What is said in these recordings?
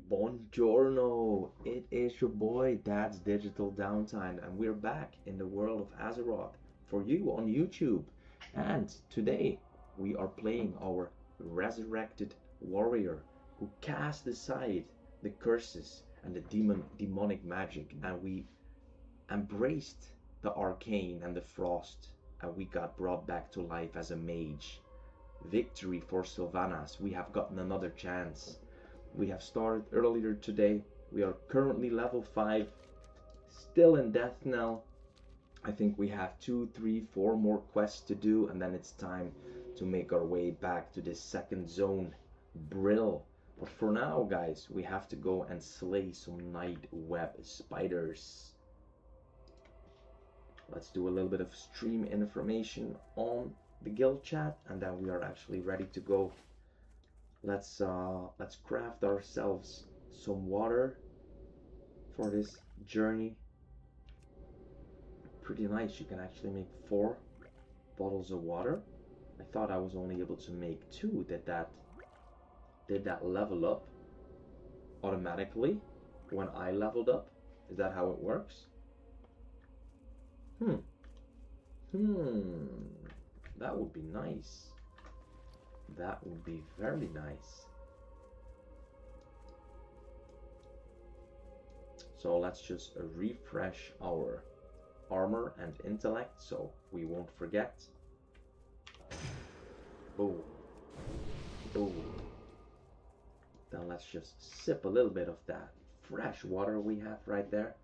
Buongiorno, it is your boy Dad's Digital Downtime, and we're back in the world of Azeroth for you on YouTube. And today we are playing our resurrected warrior who cast aside the curses and the demonic magic, and we embraced the arcane and the frost, and we got brought back to life as a mage. Victory for Sylvanas, we have gotten another chance. We have started earlier today. We are currently level 5, still in Deathknell. I think we have 2, 3, 4 more quests to do, and then it's time to make our way back to this second zone, Brill. But for now, guys, we have to go and slay some night web spiders. Let's do a little bit of stream information on the guild chat, and then we are actually ready to go. Let's craft ourselves some water for this journey. Pretty nice. You can actually make 4 bottles of water. I thought I was only able to make 2. Did that level up automatically when I leveled up? Is that how it works? That would be nice. That would be very nice. So let's just refresh our armor and intellect so we won't forget. Boom. Boom. Then let's just sip a little bit of that fresh water we have right there.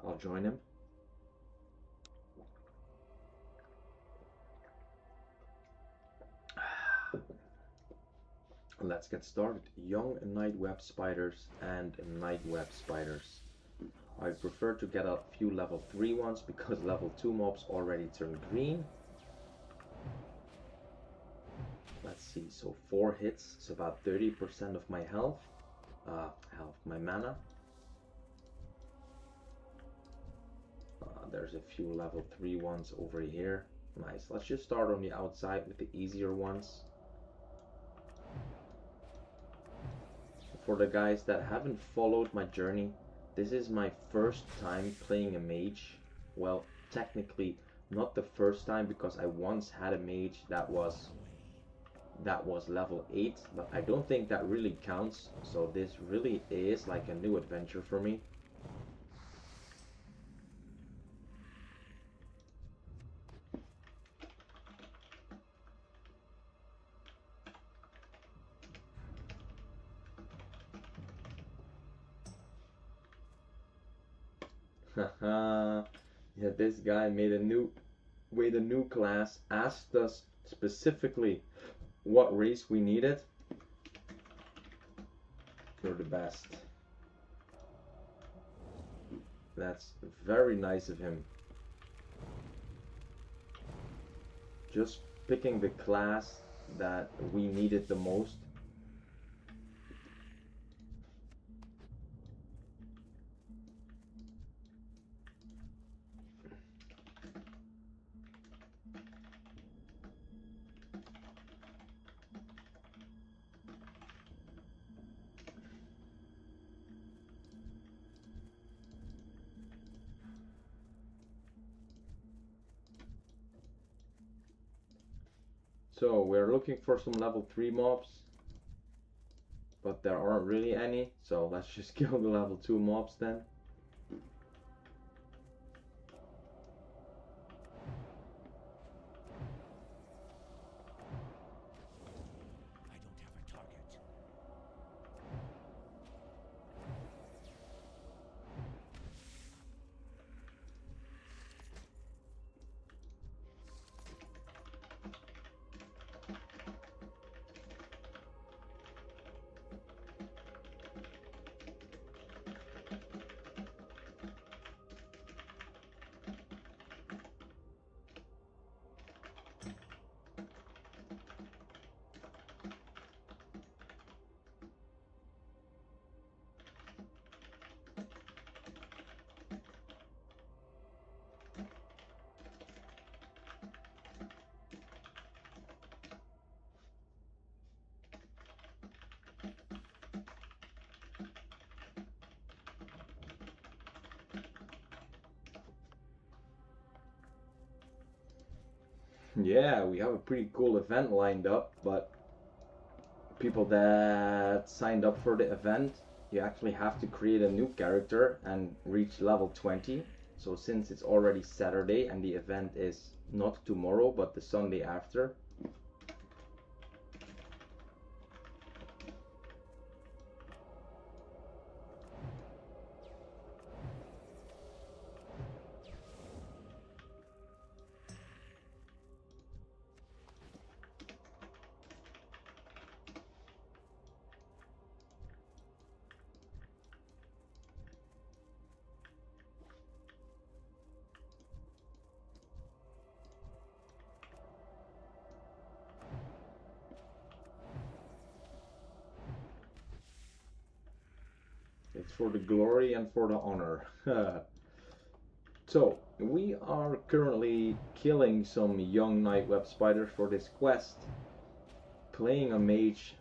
I'll join him. Let's get started. Young night web spiders and night web spiders. I prefer to get a few level 3 ones because level 2 mobs already turn green. Let's see, so 4 hits, it's about 30% of my health, my mana. There's a few level 3 ones over here. Nice, let's just start on the outside with the easier ones. For the guys that haven't followed my journey, this is my first time playing a mage. Well, technically not the first time, because I once had a mage that was level 8, but I don't think that really counts. So this really is like a new adventure for me. Haha, yeah, this guy made a new class, asked us specifically what race we needed. You're the best. That's very nice of him. Just picking the class that we needed the most. So we're looking for some level 3 mobs, but there aren't really any, so let's just kill the level 2 mobs then. Yeah, we have a pretty cool event lined up, but people that signed up for the event, you actually have to create a new character and reach level 20. So since it's already Saturday and the event is not tomorrow but the Sunday after, it's for the glory and for the honor. So, we are currently killing some young night web spiders for this quest, playing a mage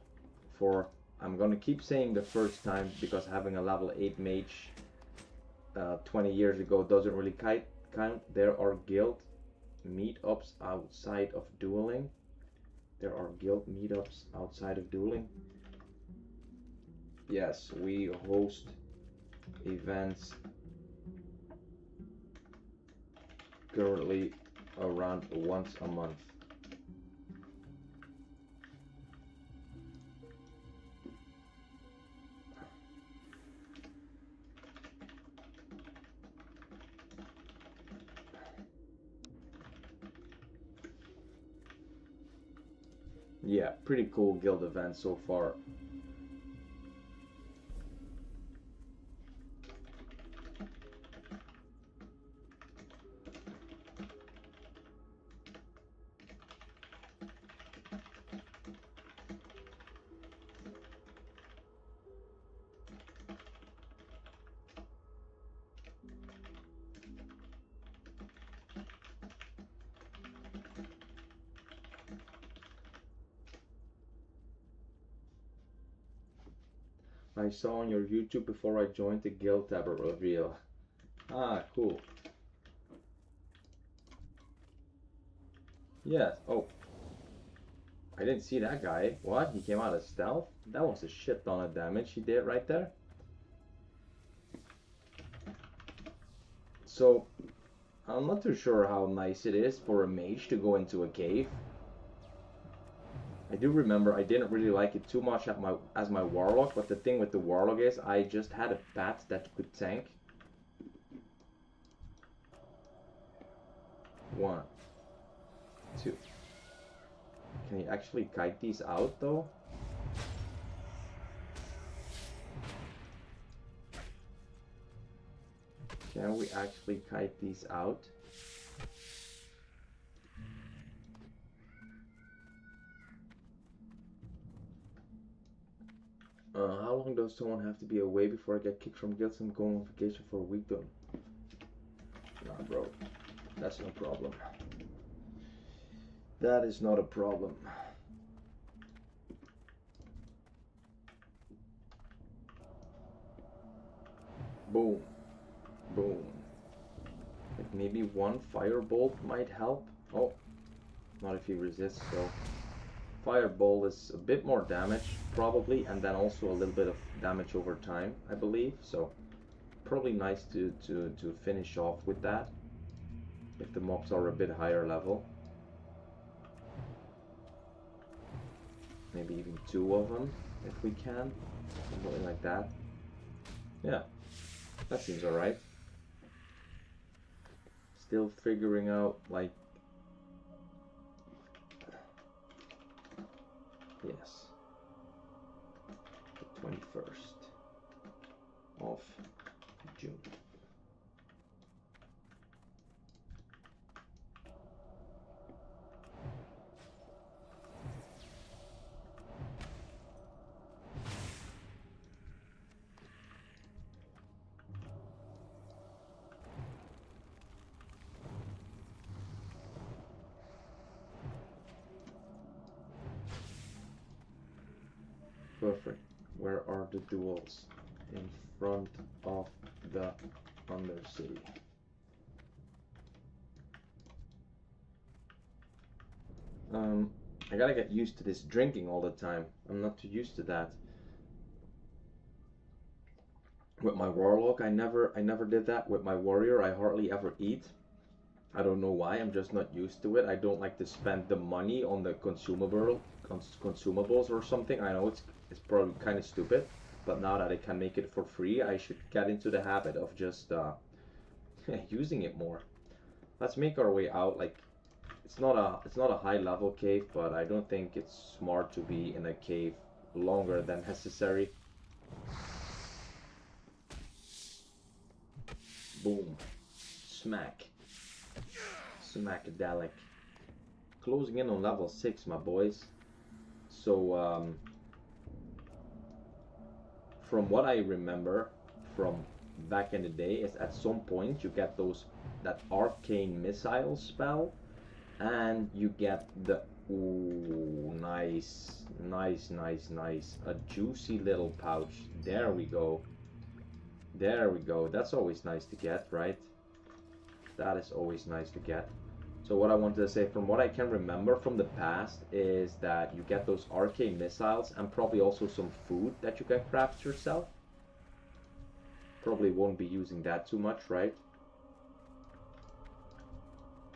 for, I'm gonna keep saying the first time because having a level 8 mage 20 years ago doesn't really count. There are guild meetups outside of dueling. There are guild meetups outside of dueling. Yes, we host events currently around once a month. Yeah, pretty cool guild event so far. I saw on your YouTube before I joined the guild tab reveal. Ah, cool. Yes. Oh, I didn't see that guy. What? He came out of stealth? That was a shit ton of damage he did right there. So, I'm not too sure how nice it is for a mage to go into a cave. I do remember I didn't really like it too much as my warlock, but the thing with the warlock is I just had a bat that could tank. 1, 2. Can you actually kite these out though? Can we actually kite these out? How long does someone have to be away before I get kicked from guilds and go on vacation for a week though? Nah, bro. That's no problem. That is not a problem. Boom. Boom. Like maybe one firebolt might help. Oh, not if he resists, so Fireball is a bit more damage, probably, and then also a little bit of damage over time, I believe. So probably nice to finish off with that if the mobs are a bit higher level. Maybe even 2 of them if we can, something like that. Yeah, that seems alright. Still figuring out, like, yes, the 21st of June. Perfect. Where are the duels? In front of the Undercity. Um, I gotta get used to this drinking all the time. I'm not too used to that. With my warlock, I never did that. With my warrior, I hardly ever eat. I don't know why. I'm just not used to it. I don't like to spend the money on the consumables or something. I know it's probably kind of stupid, but now that I can make it for free, I should get into the habit of just using it more. Let's make our way out. Like it's not a high level cave, but I don't think it's smart to be in a cave longer than necessary. Boom. Smack. Smackadelic. Closing in on level 6, my boys. So, from what I remember from back in the day, is at some point you get that arcane missile spell, and you get the ooh, nice, nice, nice, nice, a juicy little pouch. There we go. There we go. That's always nice to get, right? That is always nice to get. So what I wanted to say, from what I can remember from the past, is that you get those arcane missiles and probably also some food that you can craft yourself. Probably won't be using that too much, right?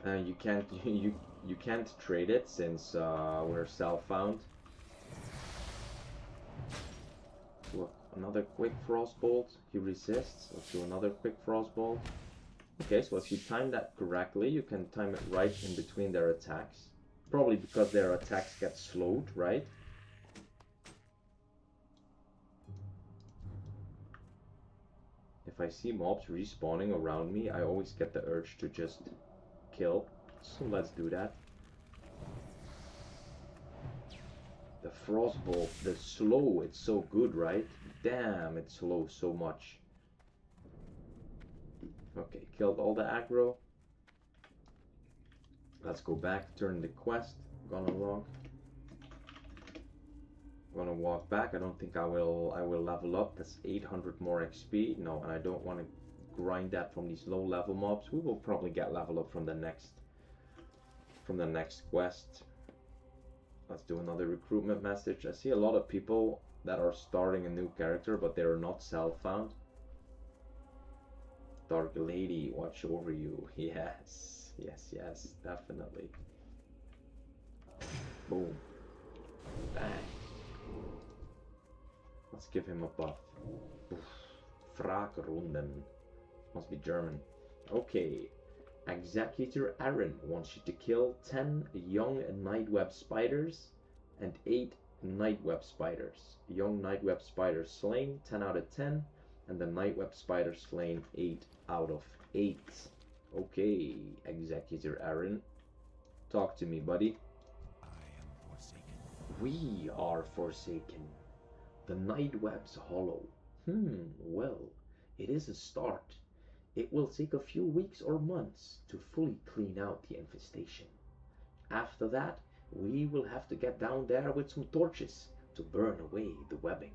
You can't you can't trade it since we're self-found. Another quick frostbolt. He resists. Let's do another quick frostbolt. Okay, so if you time that correctly, you can time it right in between their attacks. Probably because their attacks get slowed, right? If I see mobs respawning around me, I always get the urge to just kill. So let's do that. The frostbolt, the slow, it's so good, right? Damn, it slows so much. Okay, killed all the aggro. Let's go back, turn the quest, gone along. Gonna walk back. I don't think I will level up. That's 800 more XP. No, and I don't want to grind that from these low level mobs. We will probably get level up from the next quest. Let's do another recruitment message. I see a lot of people that are starting a new character, but they're not self-found. Dark Lady, watch over you. Yes, yes, yes, definitely. Boom. Bang. Let's give him a buff. Fragerunden. Must be German. Okay. Executor Aaron wants you to kill 10 young nightweb spiders and 8 nightweb spiders. Young nightweb spiders slain, 10 out of 10, and the nightweb spiders slain, 8 out of 8. Okay, Executor Aaron, talk to me, buddy. I am forsaken. We are forsaken. The nightweb's hollow. Well, it is a start. It will take a few weeks or months to fully clean out the infestation. After that, we will have to get down there with some torches to burn away the webbing.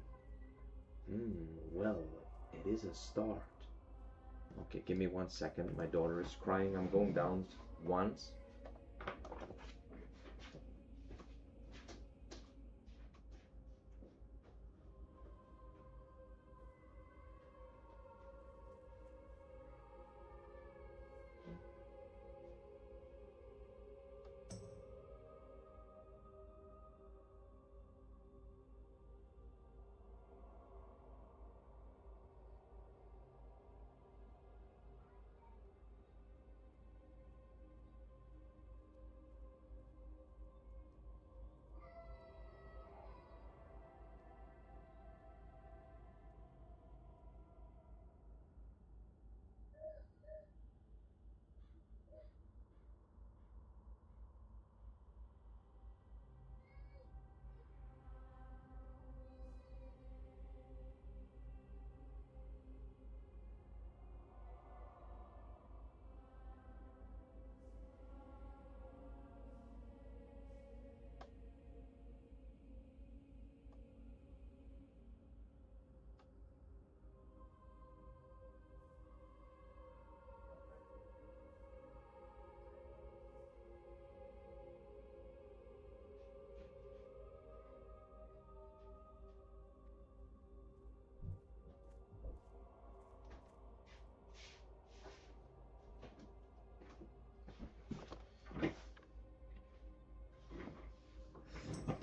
Well, it is a start. Okay, give me 1 second. My daughter is crying. I'm going down once.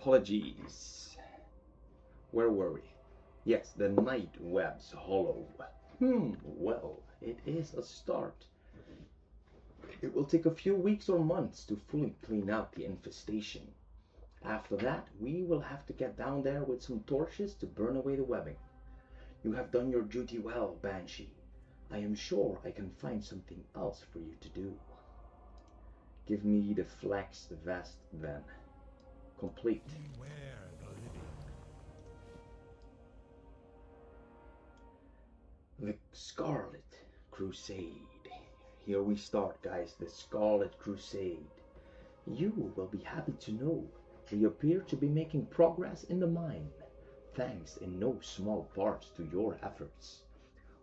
Apologies. Where were we? Yes, the night web's hollow. Well, it is a start. It will take a few weeks or months to fully clean out the infestation. After that, we will have to get down there with some torches to burn away the webbing. You have done your duty well, Banshee. I am sure I can find something else for you to do. Give me the flax vest then. Complete. Beware the living. The Scarlet Crusade. Here we start, guys. The Scarlet Crusade. You will be happy to know we appear to be making progress in the mine, thanks in no small part to your efforts.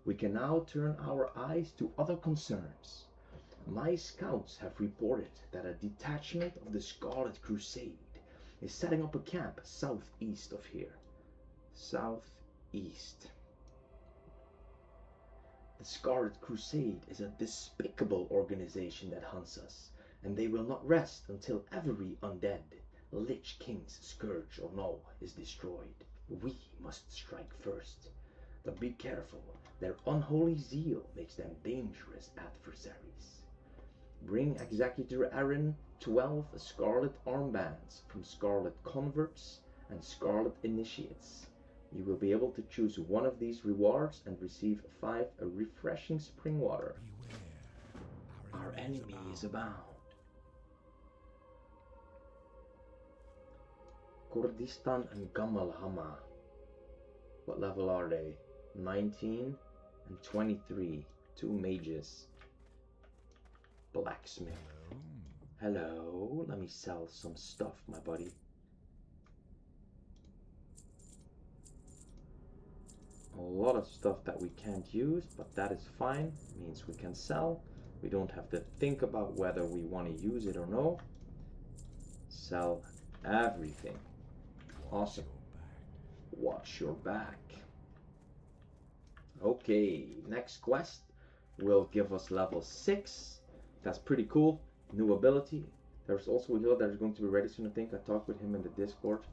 We can now turn our eyes to other concerns. My scouts have reported that a detachment of the Scarlet Crusade is setting up a camp southeast of here. Southeast. The Scarlet Crusade is a despicable organization that hunts us, and they will not rest until every undead, Lich King's scourge or no, is destroyed. We must strike first. But be careful, their unholy zeal makes them dangerous adversaries. Bring Executor Aaron 12 Scarlet Armbands from Scarlet Converts and Scarlet Initiates. You will be able to choose one of these rewards and receive 5 refreshing spring water. Beware. Our enemy is abound. Kurdistan and Gamal Hama. What level are they? 19 and 23. 2 mages. Blacksmith. Hello. Let me sell some stuff, my buddy. A lot of stuff that we can't use, but that is fine. Means we can sell. We don't have to think about whether we want to use it or no. Sell everything. Awesome. Watch your back. Okay, next quest will give us level 6. That's pretty cool. New ability. There's also a healer that is going to be ready soon, I think. I talked with him in the Discord.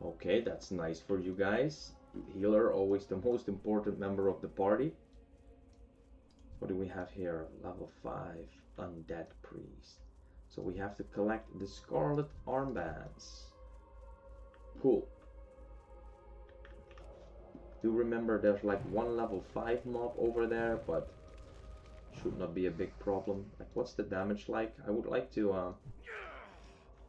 Okay, that's nice for you guys. Healer, always the most important member of the party. What do we have here? Level 5 Undead Priest. So we have to collect the Scarlet Armbands. Cool. Do remember there's like one level 5 mob over there, but should not be a big problem. Like, what's the damage like? I would like to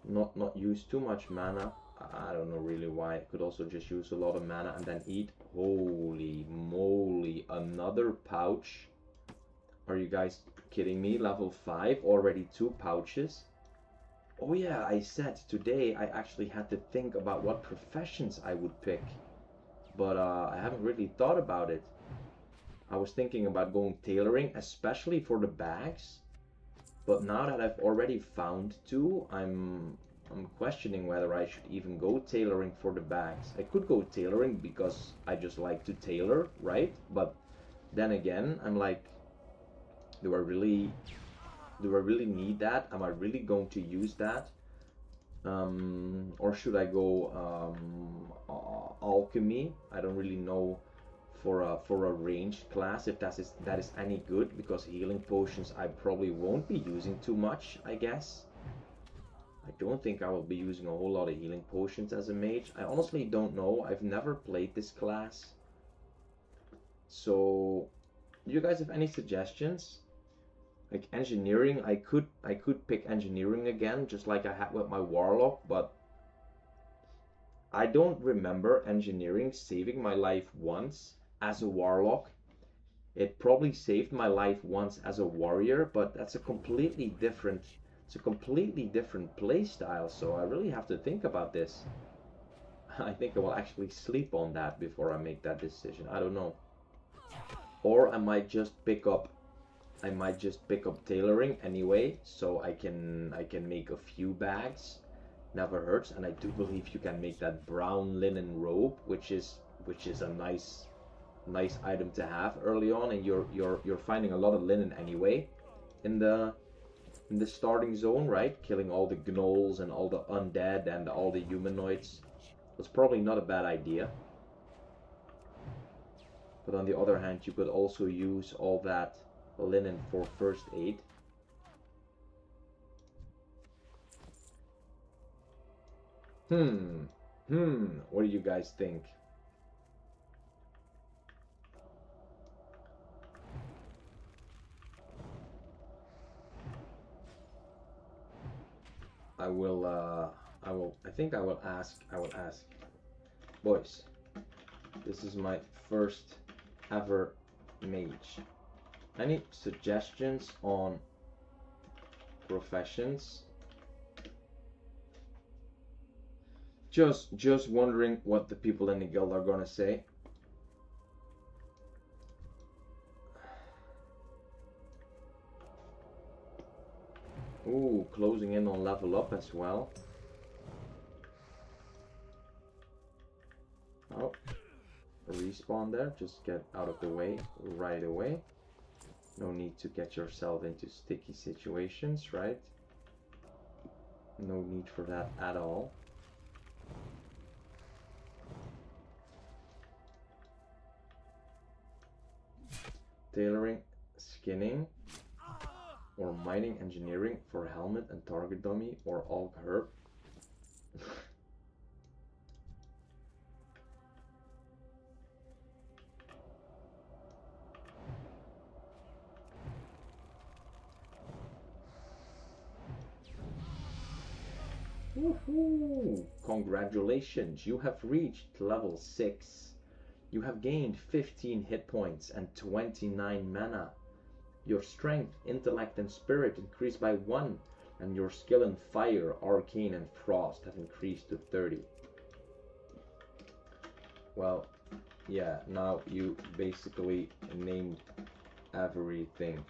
not use too much mana. I don't know really why. I could also just use a lot of mana and then eat. Holy moly, another pouch. Are you guys kidding me? Level 5, already 2 pouches. Oh yeah, I said today I actually had to think about what professions I would pick. But I haven't really thought about it. I was thinking about going tailoring, especially for the bags. But now that I've already found 2, I'm questioning whether I should even go tailoring for the bags. I could go tailoring because I just like to tailor, right? But then again, I'm like, do I really need that? Am I really going to use that? Or should I go alchemy? I don't really know for a ranged class if that is any good, because healing potions I probably won't be using too much, I guess. I don't think I will be using a whole lot of healing potions as a mage. I honestly don't know. I've never played this class. So, do you guys have any suggestions? Like engineering, I could pick engineering again, just like I had with my warlock, but I don't remember engineering saving my life once as a warlock. It probably saved my life once as a warrior, but that's a completely different play style, so I really have to think about this. I think I will actually sleep on that before I make that decision. I don't know. Or I might just pick up tailoring anyway, so I can make a few bags. Never hurts. And I do believe you can make that brown linen robe, which is a nice item to have early on, and you're finding a lot of linen anyway in the in the starting zone, right? Killing all the gnolls and all the undead and all the humanoids was probably not a bad idea. But on the other hand, you could also use all that linen for first aid. What do you guys think? I think I will ask, boys, this is my first ever mage. Any suggestions on professions? Just wondering what the people in the guild are gonna say. Ooh, closing in on level up as well. Oh, a respawn there. Just get out of the way right away. No need to get yourself into sticky situations, right? No need for that at all. Tailoring, skinning, or mining engineering for helmet and target dummy, or all herb. Woohoo! Congratulations, you have reached level 6. You have gained 15 hit points and 29 mana. Your strength, intellect, and spirit increased by 1, and your skill in fire, arcane, and frost have increased to 30. Well, yeah, now you basically named everything.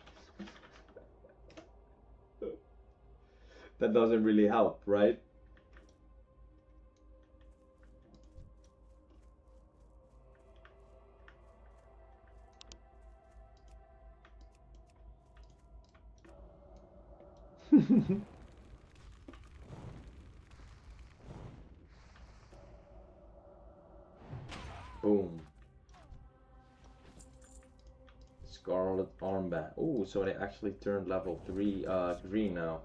That doesn't really help, right? Boom. Scarlet armband. Oh, so they actually turned level 3 now.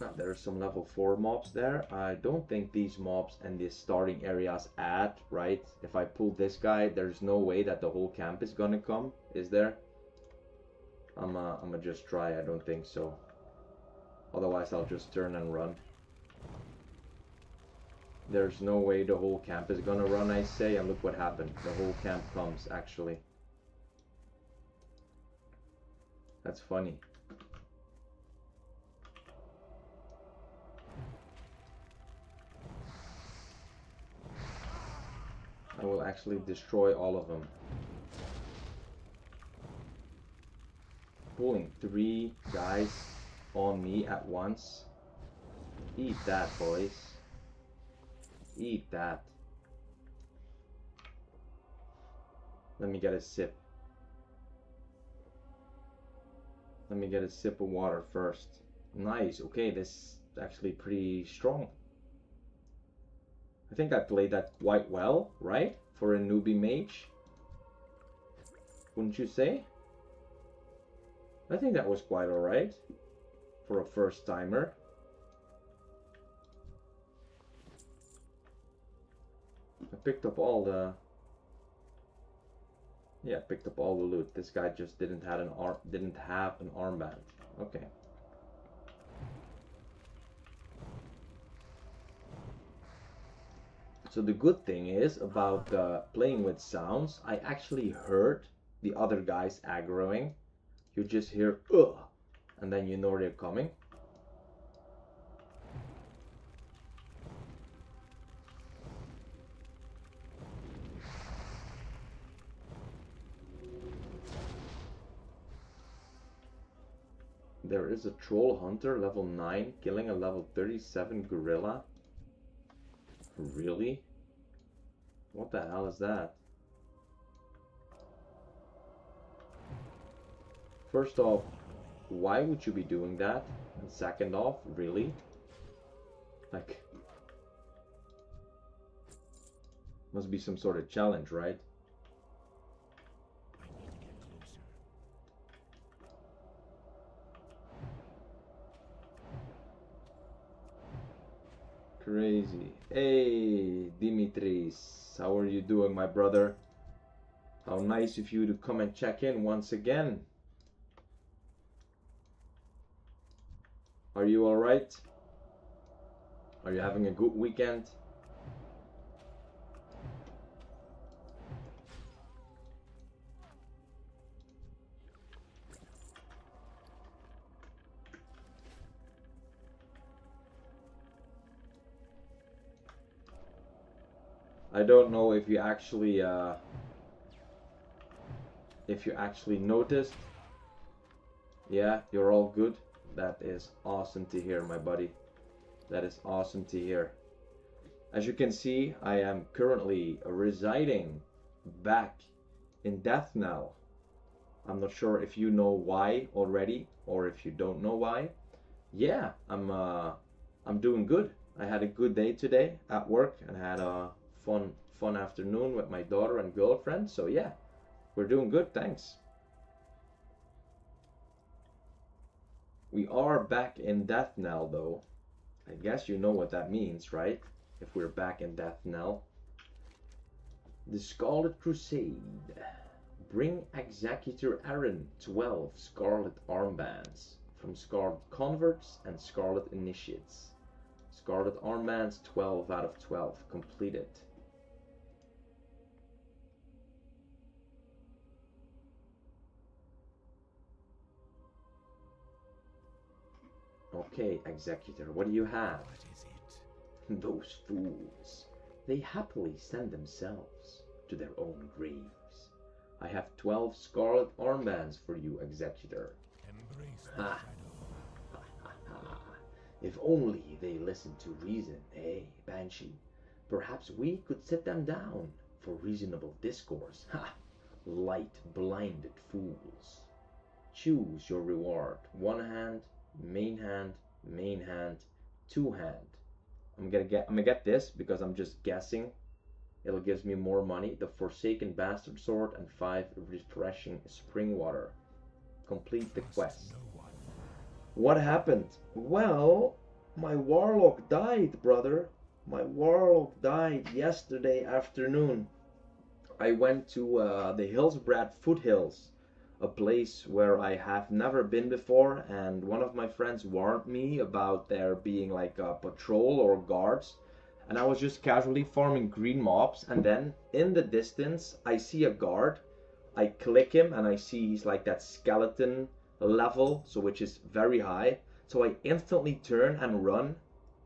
Now, there's some level 4 mobs there. I don't think these mobs and these starting areas add, right? If I pull this guy, there's no way that the whole camp is gonna come, is there? I'ma just try, I don't think so. Otherwise, I'll just turn and run. There's no way the whole camp is gonna run, I say, and look what happened. The whole camp comes, actually. That's funny. I will actually destroy all of them. Pulling 3 guys on me at once. Eat that, boys. Eat that. Let me get a sip. Let me get a sip of water first. Nice. Okay, this is actually pretty strong. I think I played that quite well, right? For a newbie mage. Wouldn't you say? I think that was quite alright. For a first timer. I picked up all the... Yeah, picked up all the loot. This guy just didn't have an armband. Okay. So the good thing is about playing with sounds, I actually heard the other guys aggroing. You just hear ugh, and then you know they're coming. There is a troll hunter level 9 killing a level 37 gorilla. Really? What the hell is that? First off, why would you be doing that? And second off, really? Like, must be some sort of challenge, right? Crazy. Hey, Dimitris, how are you doing, my brother? How nice of you to come and check in once again. Are you alright? Are you having a good weekend? I don't know if you actually noticed. Yeah, you're all good. That is awesome to hear, my buddy. That is awesome to hear. As you can see, I am currently residing back in Deathknell. I'm not sure if you know why already, or if you don't know why. Yeah, I'm doing good. I had a good day today at work and had a fun afternoon with my daughter and girlfriend. So yeah, we're doing good, thanks. We are back in Deathknell though. I guess you know what that means, right? If we're back in Deathknell. The Scarlet Crusade. Bring Executor Aaron 12 Scarlet Armbands from Scarlet Converts and Scarlet Initiates. Scarlet Armbands 12 out of 12 completed. Okay, Executor, what do you have? What is it? Those fools. They happily send themselves to their own graves. I have 12 scarlet armbands for you, Executor. Embrace the Ha! shadow. If only they listened to reason, eh, Banshee? Perhaps we could sit them down for reasonable discourse. Ha! Light-blinded fools. Choose your reward. One hand, main hand, two hand. I'm gonna get this because I'm just guessing. It'll gives me more money. The Forsaken Bastard Sword and 5 Refreshing Spring Water. Complete the quest. No one. What happened? Well, my warlock died, brother. My warlock died yesterday afternoon. I went to the Hillsbrad foothills, a place where I have never been before, and one of my friends warned me about there being like a patrol or guards, and I was just casually farming green mobs, and then in the distance I see a guard. I click him and I see he's like that skeleton level, so which is very high, so I instantly turn and run,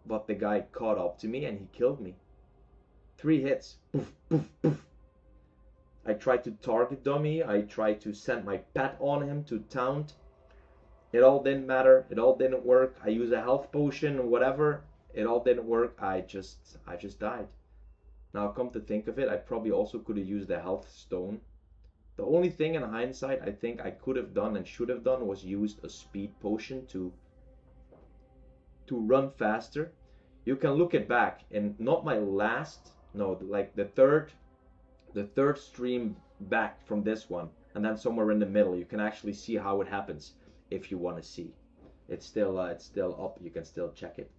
but the guy caught up to me and he killed me. 3 hits. Poof, poof, poof. I tried to target dummy, I tried to send my pet on him to taunt. It all didn't matter, it all didn't work. I used a health potion, whatever, it all didn't work. I just died. Now come to think of it, I probably also could have used the health stone. The only thing in hindsight I think I could have done and should have done was used a speed potion to run faster. You can look it back, and not my last, no, like the third stream back from this one, and then somewhere in the middle you can actually see how it happens if you want to see. It's still up, you can still check it.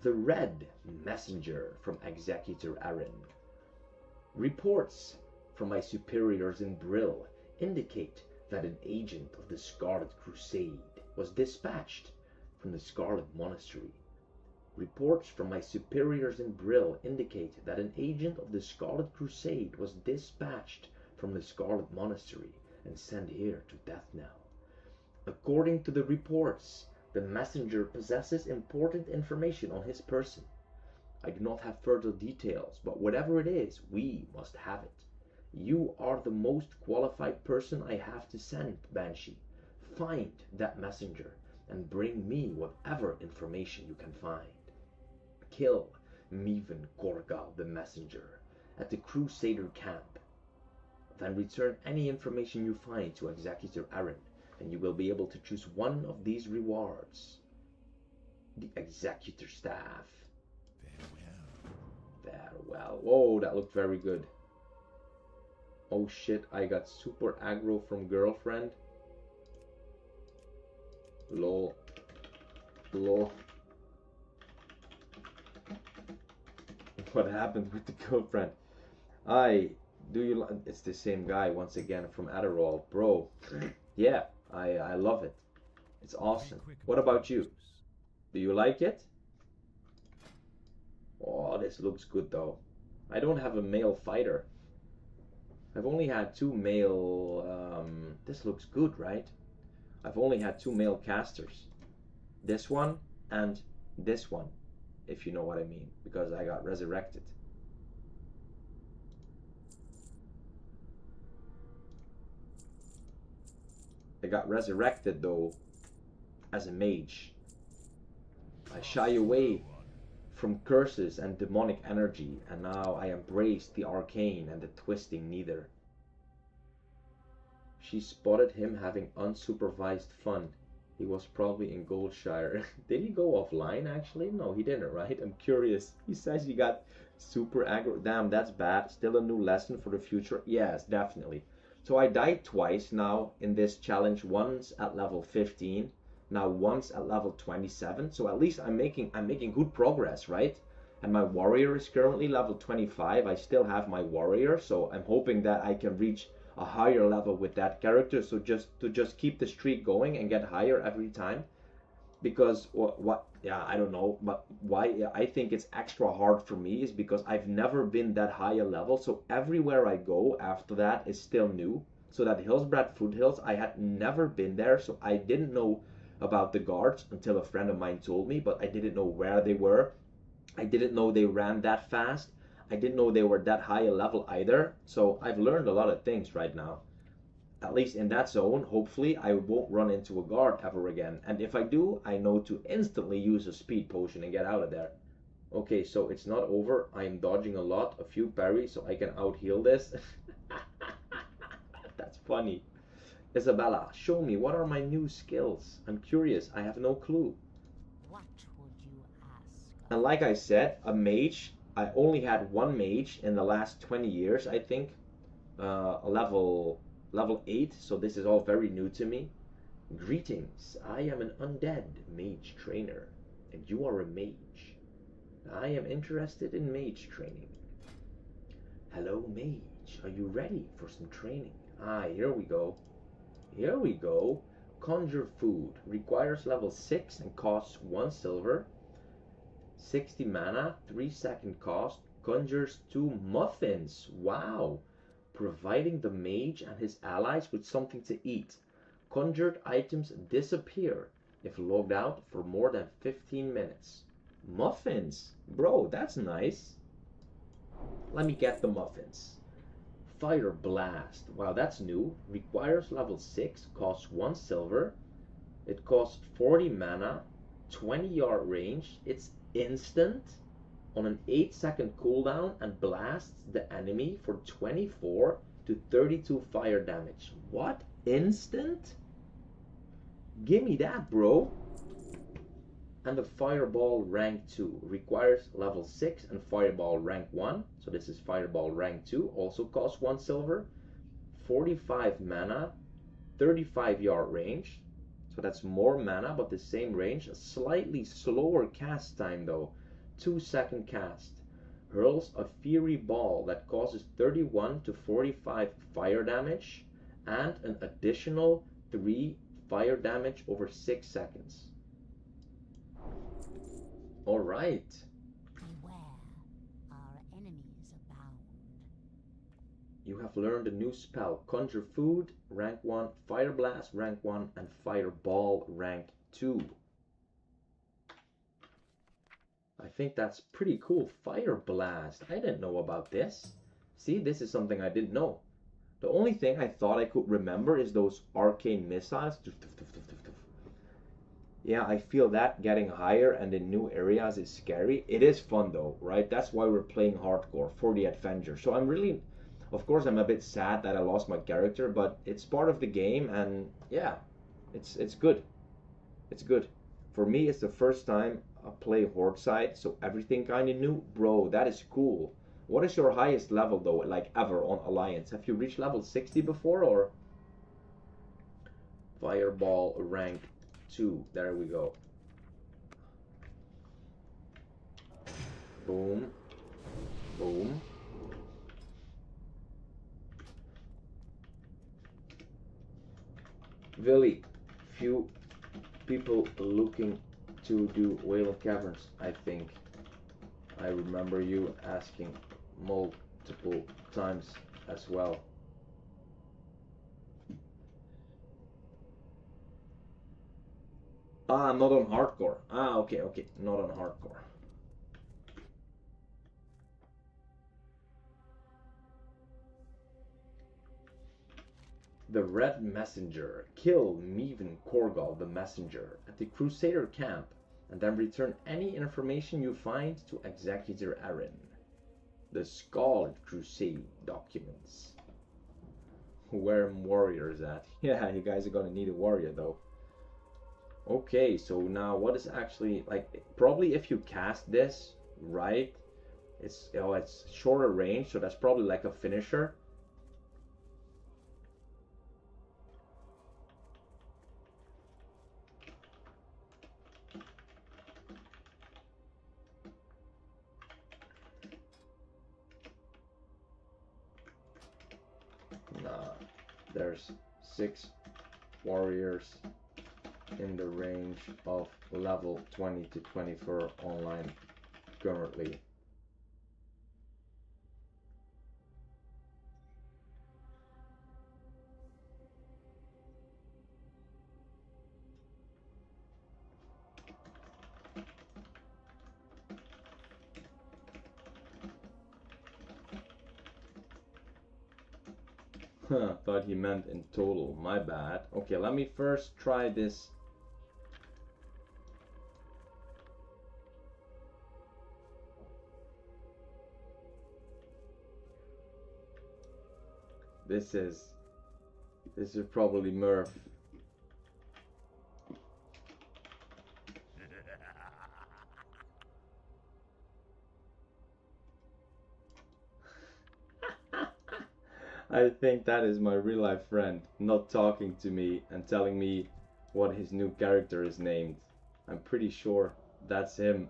The Red Messenger from Executor Aaron. Reports from my superiors in Brill indicate that an agent of the Scarlet Crusade was dispatched from the Scarlet Monastery. Reports from my superiors in Brill indicate that an agent of the Scarlet Crusade was dispatched from the Scarlet Monastery and sent here to Deathknell. According to the reports, the messenger possesses important information on his person. I do not have further details, but whatever it is, we must have it. You are the most qualified person I have to send, Banshee. Find that messenger and bring me whatever information you can find. Kill Meven Korgal the messenger at the Crusader camp. Then return any information you find to Executor Aaron, and you will be able to choose one of these rewards. The Executor Staff. Farewell. Whoa, that looked very good. Oh shit, I got super aggro from girlfriend. Lol. Lol. What happened with the girlfriend? It's the same guy once again from Adderall. Bro, yeah, I love it. It's awesome. What about you? Do you like it? Oh, this looks good though. I don't have a male fighter. I've only had 2 male, this looks good, right? I've only had 2 male casters. This one and this one, if you know what I mean, because I got resurrected. I got resurrected though as a mage. I shy away from curses and demonic energy, and now I embrace the arcane and the twisting neither. She spotted him having unsupervised fun. He was probably in Goldshire. Did he go offline actually? No, he didn't, right? I'm curious. He says he got super aggro. Damn, that's bad. Still a new lesson for the future? Yes, definitely. So I died twice now in this challenge, once at level 15, now once at level 27. So at least I'm making good progress, right? And my warrior is currently level 25. I still have my warrior, so I'm hoping that I can reach a higher level with that character, so just keep the streak going and get higher every time. Because yeah, I don't know, but why I think it's extra hard for me is because I've never been that high a level, so everywhere I go after that is still new. So that Hillsbrad Foothills, I had never been there, so I didn't know about the guards until a friend of mine told me, but I didn't know where they were. I didn't know they ran that fast. I didn't know they were that high a level either. So I've learned a lot of things right now. At least in that zone, hopefully I won't run into a guard ever again. And if I do, I know to instantly use a speed potion and get out of there. Okay, so it's not over. I am dodging a lot, a few parries, so I can out-heal this. That's funny. Isabella, show me, what are my new skills? I'm curious, I have no clue. What would you ask? And like I said, a mage, I only had 1 mage in the last 20 years, I think. Level 8, so this is all very new to me. Greetings, I am an undead mage trainer, and you are a mage. I am interested in mage training. Hello mage, are you ready for some training? Here we go. Here we go. Conjure food, requires level 6 and costs 1 silver. 60 mana, 3-second cost, conjures 2 muffins. Wow. Providing the mage and his allies with something to eat. Conjured items disappear if logged out for more than 15 minutes. Muffins? Bro, that's nice. Let me get the muffins. Fire Blast. Wow, that's new. Requires level 6, costs 1 silver. It costs 40 mana, 20-yard range. It's instant on an 8-second cooldown and blasts the enemy for 24 to 32 fire damage. What? Instant? Gimme that, bro. And the Fireball rank 2 requires level 6 and Fireball rank 1. So this is Fireball rank 2, also costs 1 silver. 45 mana, 35-yard range. So that's more mana, but the same range. A slightly slower cast time though. 2-second cast. Hurls a Fiery Ball that causes 31 to 45 fire damage and an additional 3 fire damage over 6 seconds. Alright. Beware, our enemies abound. You have learned a new spell. Conjure Food, rank 1, Fire Blast, rank 1, and Fireball, rank 2. I think that's pretty cool. Fire Blast. I didn't know about this. See, this is something I didn't know. The only thing I thought I could remember is those arcane missiles. Yeah, I feel that getting higher and in new areas is scary. It is fun though, right? That's why we're playing hardcore, for the adventure. So I'm really, of course, I'm a bit sad that I lost my character, but it's part of the game, and yeah, it's good. It's good. For me, it's the first time I play Horde side, so everything kind of new. Bro, that is cool. What is your highest level though, like ever on Alliance? Have you reached level 60 before, or? Fireball rank 2. There we go. Boom. Boom. Willy, few people looking to do Whale of Caverns, I think. I remember you asking multiple times as well. Ah, not on hardcore. Ah, okay, okay, not on hardcore. The Red Messenger. Kill Meven Korgal the Messenger at the Crusader camp, and then return any information you find to Executor Aaron. The Scarlet Crusade documents. Where are warriors at? Yeah, you guys are gonna need a warrior though. Okay, so now what is actually, like, probably if you cast this, right, it's, you know, it's shorter range, so that's probably like a finisher. Nah, there's 6 warriors in the range of level 20 to 24 online currently. Huh, thought he meant in total. My bad. Okay, let me first try this. This is probably Murph. I think that is my real life friend, not talking to me and telling me what his new character is named. I'm pretty sure that's him.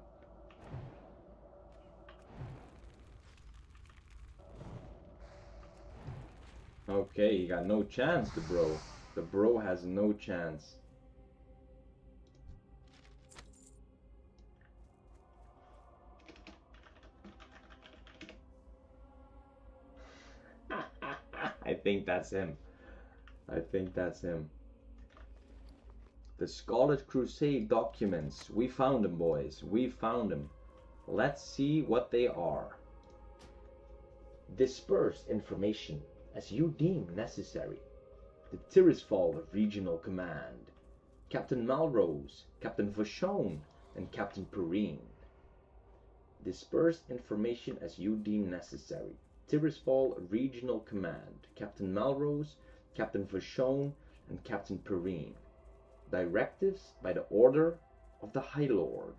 Okay, he got no chance, the bro. The bro has no chance. I think that's him. I think that's him. The Scarlet Crusade documents. We found them, boys. We found them. Let's see what they are. Disperse information as you deem necessary. The Tirisfal Regional Command. Captain Malrose, Captain Vachon, and Captain Perrine. Disperse information as you deem necessary. Tirisfal Regional Command. Captain Malrose, Captain Vachon, and Captain Perrine. Directives by the order of the High Lord.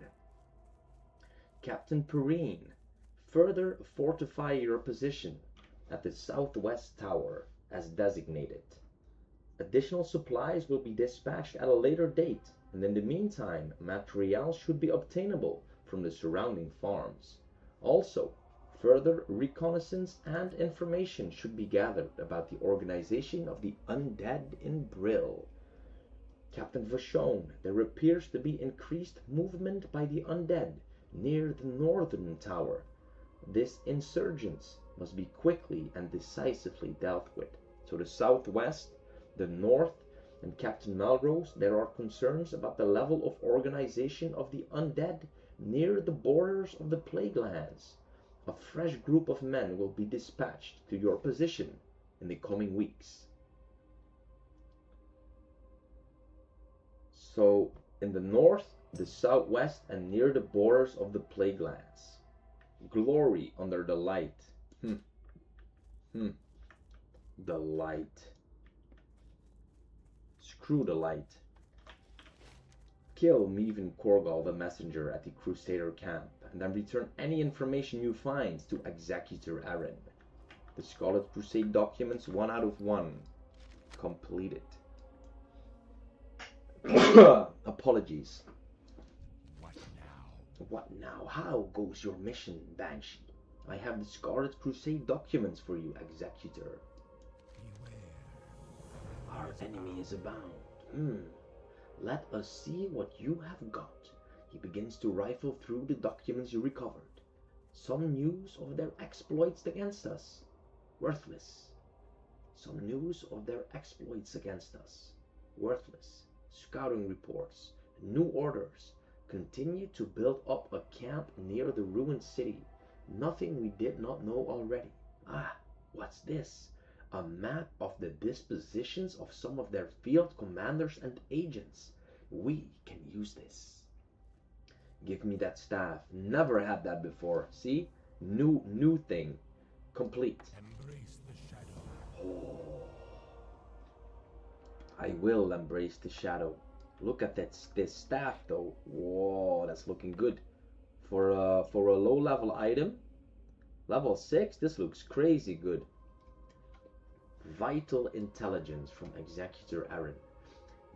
Captain Perrine, further fortify your position at the southwest tower as designated. Additional supplies will be dispatched at a later date, and in the meantime, material should be obtainable from the surrounding farms. Also, further reconnaissance and information should be gathered about the organization of the undead in Brill. Captain Vachon, there appears to be increased movement by the undead near the northern tower. This insurgence must be quickly and decisively dealt with. So the southwest, the north, and Captain Melrose, there are concerns about the level of organization of the undead near the borders of the Plague Lands. A fresh group of men will be dispatched to your position in the coming weeks. So in the north, the southwest, and near the borders of the plague lands. Glory under the light. The light. Screw the light. Kill Mevin Korgal the messenger at the Crusader camp, and then return any information you find to Executor Aaron. The Scarlet Crusade documents 1 out of 1. Completed. Apologies. What now? What now? How goes your mission, Banshee? I have the Scarlet Crusade documents for you, Executor. Beware. Our enemy is abound. Let us see what you have got. He begins to rifle through the documents you recovered. Some news of their exploits against us. Worthless. Some news of their exploits against us. Worthless. Scouting reports. New orders. Continue to build up a camp near the ruined city. Nothing we did not know already. Ah, what's this? A map of the dispositions of some of their field commanders and agents. We can use this. Give me that staff. Never had that before. See? New thing. Complete. Embrace the shadow. Oh. I will embrace the shadow. Look at this staff though. Whoa, that's looking good. For a low level item. Level 6, this looks crazy good. Vital intelligence from Executor Aaron.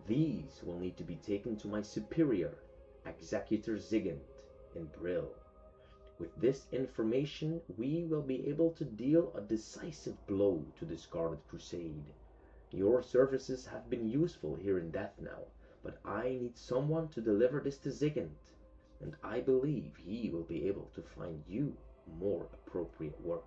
These will need to be taken to my superior, Executor Zigant, in Brill. With this information, we will be able to deal a decisive blow to the Scarlet Crusade. Your services have been useful here in Deathknell, but I need someone to deliver this to Zigant, and I believe he will be able to find you more appropriate work.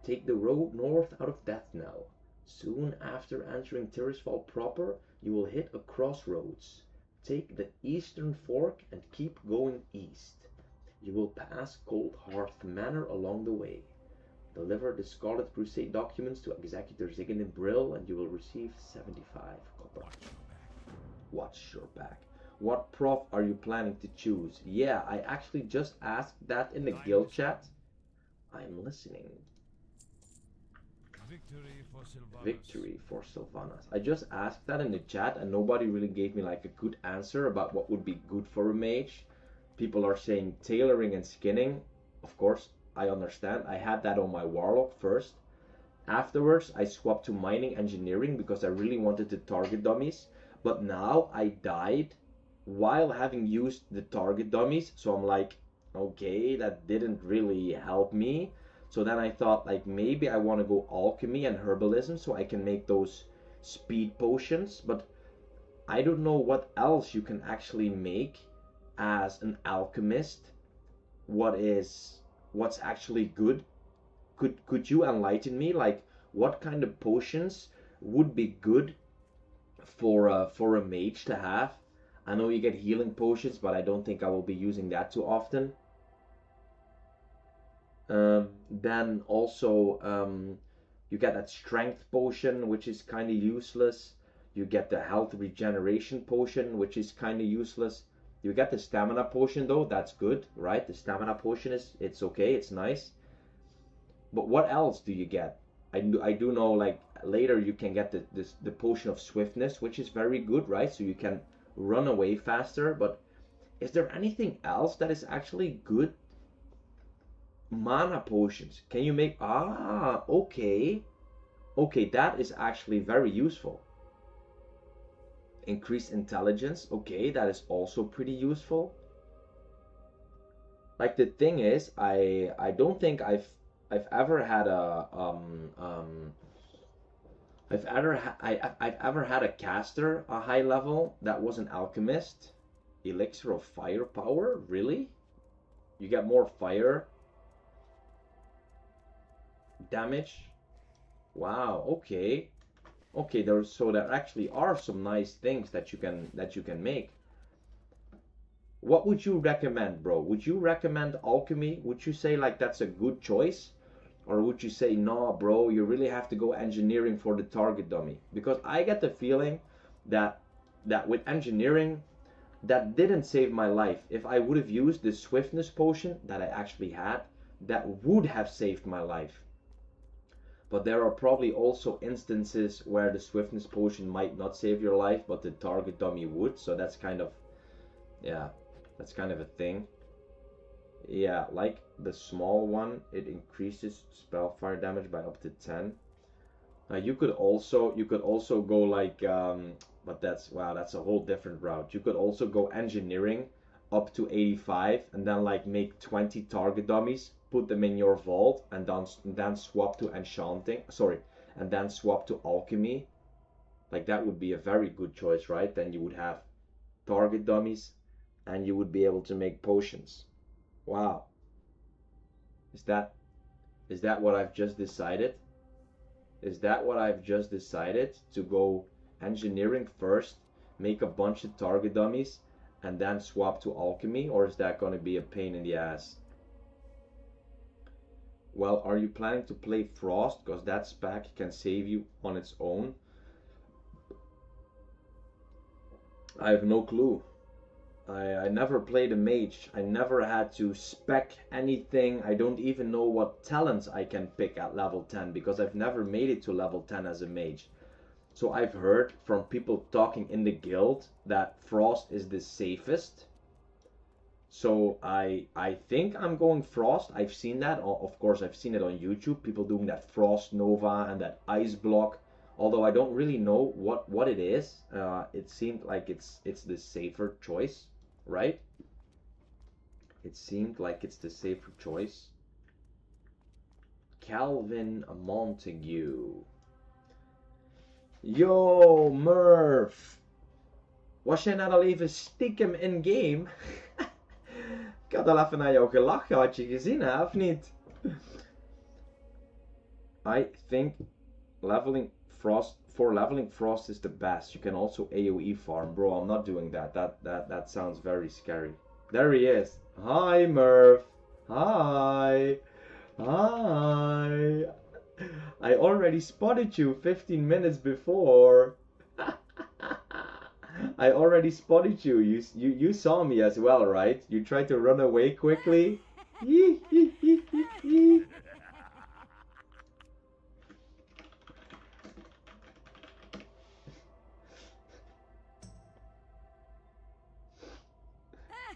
Take the road north out of Deathknell. Soon after entering Tirisfal proper, you will hit a crossroads. Take the eastern fork and keep going east. You will pass Cold Hearth Manor along the way. Deliver the Scarlet Crusade documents to Executor Zigant in Brill and you will receive 75 copper. Watch your back. What prof are you planning to choose? Yeah, I actually just asked that in the guild chat. I'm listening. Victory for Sylvanas. I just asked that in the chat and nobody really gave me like a good answer about what would be good for a mage. People are saying tailoring and skinning. Of course, I understand. I had that on my warlock first. Afterwards, I swapped to mining engineering because I really wanted to target dummies. But now I died while having used the target dummies. So I'm like, okay, that didn't really help me. So then I thought like maybe I want to go alchemy and herbalism so I can make those speed potions. But I don't know what else you can actually make as an alchemist. What's actually good? Could you enlighten me? Like what kind of potions would be good for a mage to have? I know you get healing potions, but I don't think I will be using that too often. Then also you get that strength potion, which is kind of useless. You get the health regeneration potion, which is kind of useless. You get the stamina potion though, that's good, right? The stamina potion it's okay, it's nice. But what else do you get? I do know like later you can get the potion of swiftness, which is very good, right? So you can run away faster. But is there anything else that is actually good? Mana potions. Can you make... Ah, okay. Okay, that is actually very useful. Increased intelligence. Okay, that is also pretty useful. Like the thing is, I don't think I've ever had a I've ever had a caster a high level that was an alchemist. Elixir of firepower, really? You get more fire damage. Wow, okay. Okay, there actually are some nice things that you can make. What would you recommend, bro? Would you recommend alchemy? Would you say like that's a good choice? Or would you say, no, bro, you really have to go engineering for the target dummy? Because I get the feeling that that with engineering, that didn't save my life. If I would have used the swiftness potion that I actually had, that would have saved my life. But there are probably also instances where the swiftness potion might not save your life, but the target dummy would. So that's kind of, yeah, that's kind of a thing. Yeah, like the small one, it increases spellfire damage by up to 10. You could also go like, but that's, wow, that's a whole different route. You could also go engineering up to 85 and then like make 20 target dummies, put them in your vault, and then swap to enchanting. Sorry, and then swap to alchemy. Like that would be a very good choice, right? Then you would have target dummies, and you would be able to make potions. Wow. Is that what I've just decided? Is that what I've just decided? To go engineering first, make a bunch of target dummies, and then swap to alchemy? Or is that going to be a pain in the ass? Well, are you planning to play Frost? Because that spec can save you on its own. I have no clue. I never played a mage. I never had to spec anything. I don't even know what talents I can pick at level 10 because I've never made it to level 10 as a mage. So I've heard from people talking in the guild that Frost is the safest. So I think I'm going Frost. I've seen that. Of course, I've seen it on YouTube. People doing that Frost Nova and that Ice Block. Although I don't really know what it is. It seemed like it's the safer choice, right? It seemed like it's the safer choice. Calvin Montague. Yo, Murph. Was jij nou al even stiekem in-game? Ik had al even naar jou gelachen. Had je gezien, hè? Of niet? I think leveling Frost is the best. You can also AoE farm. Bro, I'm not doing that. That sounds very scary. There he is. Hi, Murph. Hi. Hi. I already spotted you 15 minutes before. I already spotted you. You saw me as well, right? You tried to run away quickly.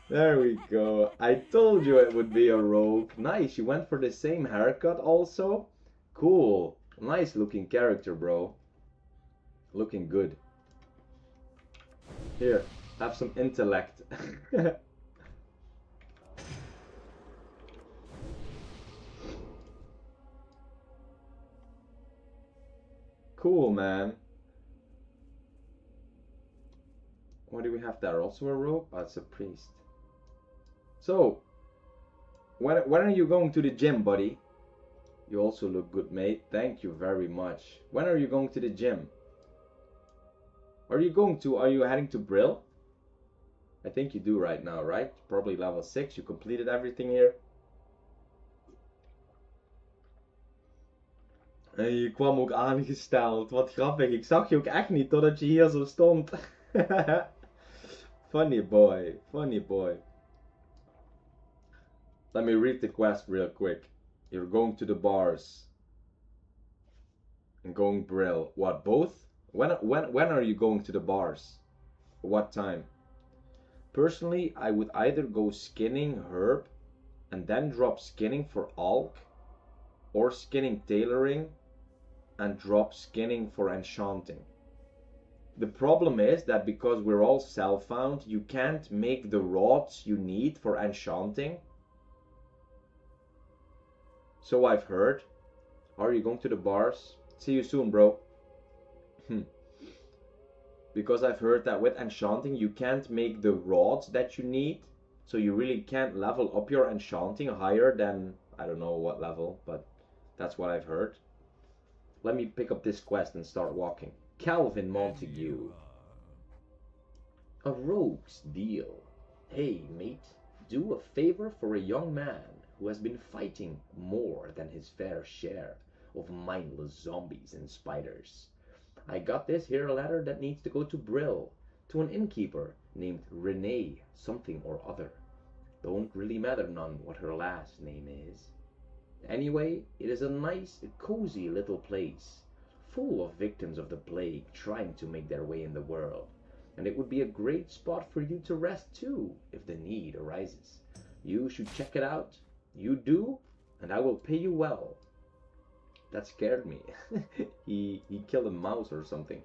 There we go. I told you it would be a rogue. Nice, you went for the same haircut also? Cool. Nice looking character, bro. Looking good. Here, have some intellect. Cool, man. What do we have there? Also a rogue? Oh, it's a priest. So, when are you going to the gym, buddy? You also look good, mate. Thank you very much. When are you going to the gym? Are you heading to Brill? I think you do right now, right? Probably level 6. You completed everything here. En je kwam ook aangesteld. Wat grappig. Ik zag je ook echt niet totdat je hier zo stond. Funny boy. Funny boy. Let me read the quest real quick. You're going to the bars. And going Brill. What, both? When are you going to the bars? What time? Personally, I would either go skinning herb and then drop skinning for alch, or skinning tailoring and drop skinning for enchanting. The problem is that because we're all self-found, you can't make the rods you need for enchanting. So I've heard. Are you going to the bars? See you soon, bro. Because I've heard that with enchanting you can't make the rods that you need. So you really can't level up your enchanting higher than, I don't know what level, but that's what I've heard. Let me pick up this quest and start walking. Calvin Montague. A rogue's deal. Hey, mate, do a favor for a young man who has been fighting more than his fair share of mindless zombies and spiders. I got this here letter that needs to go to Brill. to an innkeeper named Renee something or other. Don't really matter none what her last name is. Anyway, it is a nice, cozy little place, full of victims of the plague trying to make their way in the world. And it would be a great spot for you to rest too, if the need arises. You should check it out. You do, and I will pay you well. That scared me. he killed a mouse or something.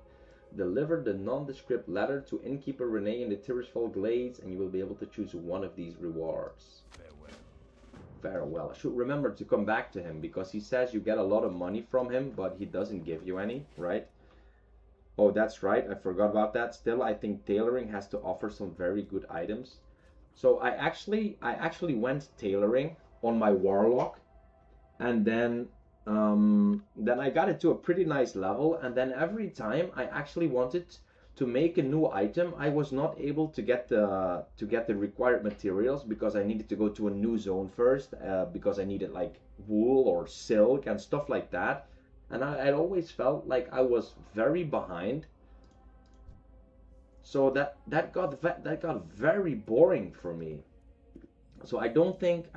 Deliver the nondescript letter to innkeeper Renee in the Tirisfal Glades, and you will be able to choose one of these rewards. Farewell. Farewell. I should remember to come back to him, because he says you get a lot of money from him, but he doesn't give you any, right? Oh, that's right. I forgot about that. Still, I think tailoring has to offer some very good items. So I actually went tailoring on my warlock, and then I got it to a pretty nice level, and then every time I actually wanted to make a new item, I was not able to get the required materials, because I needed to go to a new zone first, because I needed like wool or silk and stuff like that, and I always felt like I was very behind. So that got very boring for me. So I don't think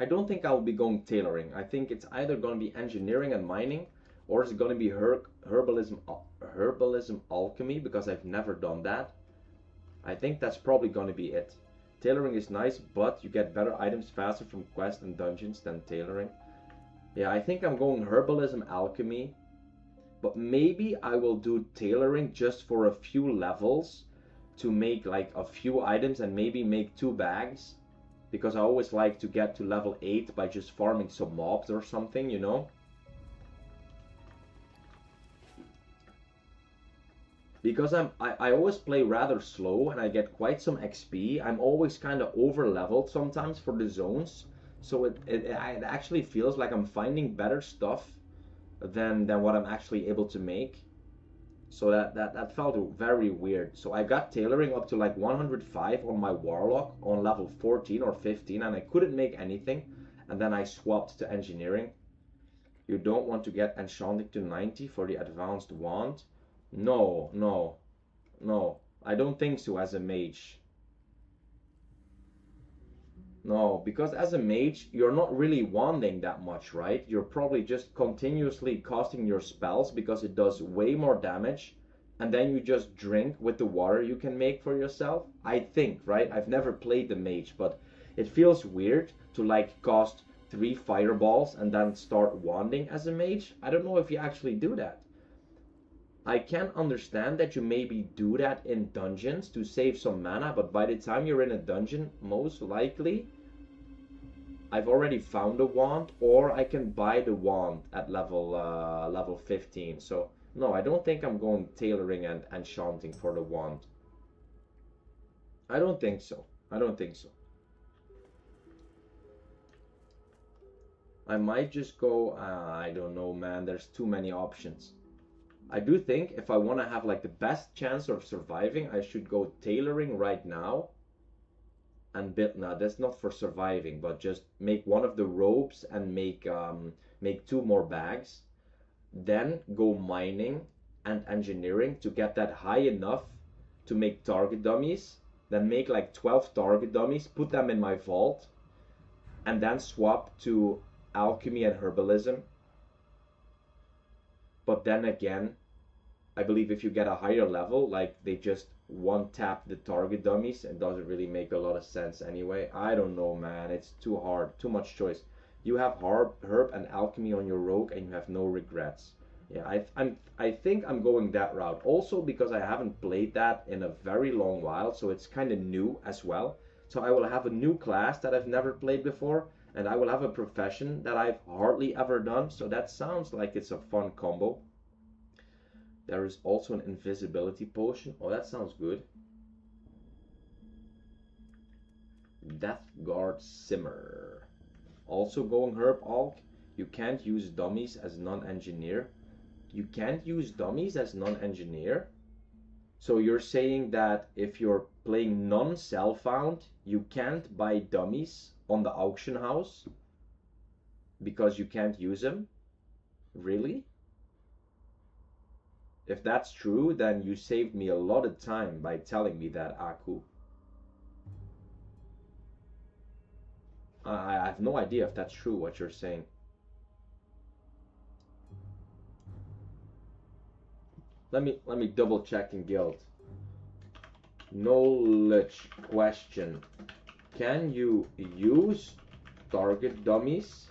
I'll be going tailoring. I think it's either going to be engineering and mining, or it's going to be herbalism alchemy, because I've never done that. I think that's probably going to be it. Tailoring is nice, but you get better items faster from quests and dungeons than tailoring. Yeah, I think I'm going herbalism alchemy, but maybe I will do tailoring just for a few levels to make like a few items and maybe make 2 bags. Because I always like to get to level 8 by just farming some mobs or something, you know? Because I always play rather slow and I get quite some XP. I'm always kind of over leveled sometimes for the zones. So it actually feels like I'm finding better stuff than what I'm actually able to make. So that felt very weird. So I got tailoring up to like 105 on my warlock on level 14 or 15, and I couldn't make anything. And then I swapped to engineering. You don't want to get enchanting to 90 for the advanced wand? No. I don't think so as a mage. No, because as a mage, you're not really wanding that much, right? You're probably just continuously casting your spells because it does way more damage. And then you just drink with the water you can make for yourself. I think, right? I've never played the mage, but it feels weird to like cast 3 fireballs and then start wanding as a mage. I don't know if you actually do that. I can understand that you maybe do that in dungeons to save some mana, but by the time you're in a dungeon, most likely I've already found a wand, or I can buy the wand at level 15. So no, I don't think I'm going tailoring and enchanting for the wand. I don't think so. I might just go, I don't know, man, there's too many options. I do think if I want to have like the best chance of surviving, I should go tailoring right now and build. Now that's not for surviving, but just make one of the robes and make 2 more bags. Then go mining and engineering to get that high enough to make target dummies. Then make like 12 target dummies, put them in my vault, and then swap to alchemy and herbalism. But then again, I believe if you get a higher level, like they just one-tap the target dummies, it doesn't really make a lot of sense anyway. I don't know, man. It's too hard. Too much choice. You have herb and alchemy on your rogue, and you have no regrets. Yeah, I think I'm going that route. Also because I haven't played that in a very long while, so it's kind of new as well. So I will have a new class that I've never played before, and I will have a profession that I've hardly ever done. So that sounds like it's a fun combo. There is also an invisibility potion. Oh, that sounds good. Deathguard Simmer. Also going herb alch. You can't use dummies as non-engineer. You can't use dummies as non-engineer? So you're saying that if you're playing non-self-found, you can't buy dummies on the auction house because you can't use them? Really? If that's true, then you saved me a lot of time by telling me that, Aku. I have no idea if that's true what you're saying. Let me double check in guild. Knowledge question. Can you use target dummies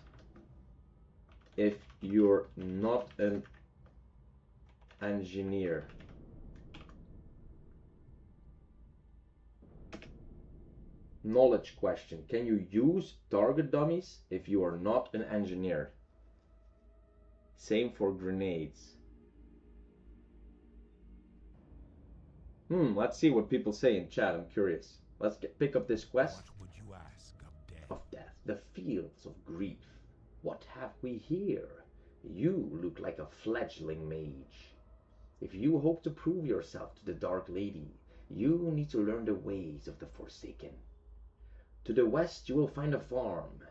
if you're not an engineer? Knowledge question. Can you use target dummies if you are not an engineer? Same for grenades. Let's see what people say in chat. I'm curious. Let's pick up this quest. What would you ask of death? Of death. The fields of grief. What have we here? You look like a fledgling mage. If you hope to prove yourself to the Dark Lady, you need to learn the ways of the Forsaken. To the west you will find a farm.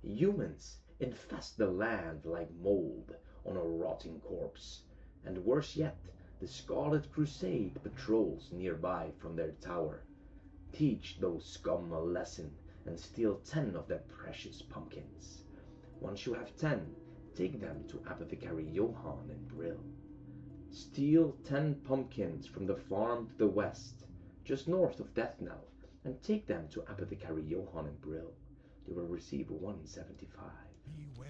Humans infest the land like mold on a rotting corpse. And worse yet, the Scarlet Crusade patrols nearby from their tower. Teach those scum a lesson and steal 10 of their precious pumpkins. Once you have 10, take them to Apothecary Johann in Brill. Steal 10 pumpkins from the farm to the west, just north of Deathknell, and take them to Apothecary Johann in Brill. You will receive 175. Beware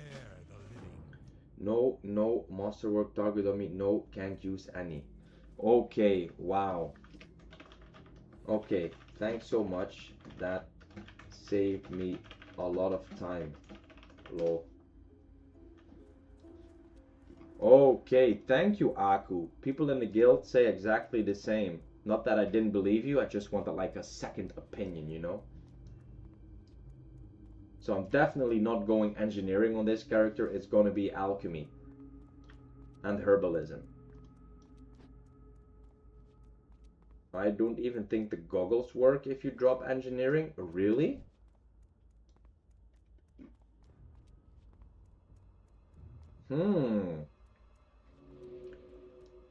the living. No, masterwork target on me. No, can't use any. Okay, wow. Okay, thanks so much. That saved me a lot of time. Lol. Okay, thank you, Aku. People in the guild say exactly the same. Not that I didn't believe you, I just wanted like a second opinion, you know? So I'm definitely not going engineering on this character. It's going to be alchemy and herbalism. I don't even think the goggles work if you drop engineering. Really?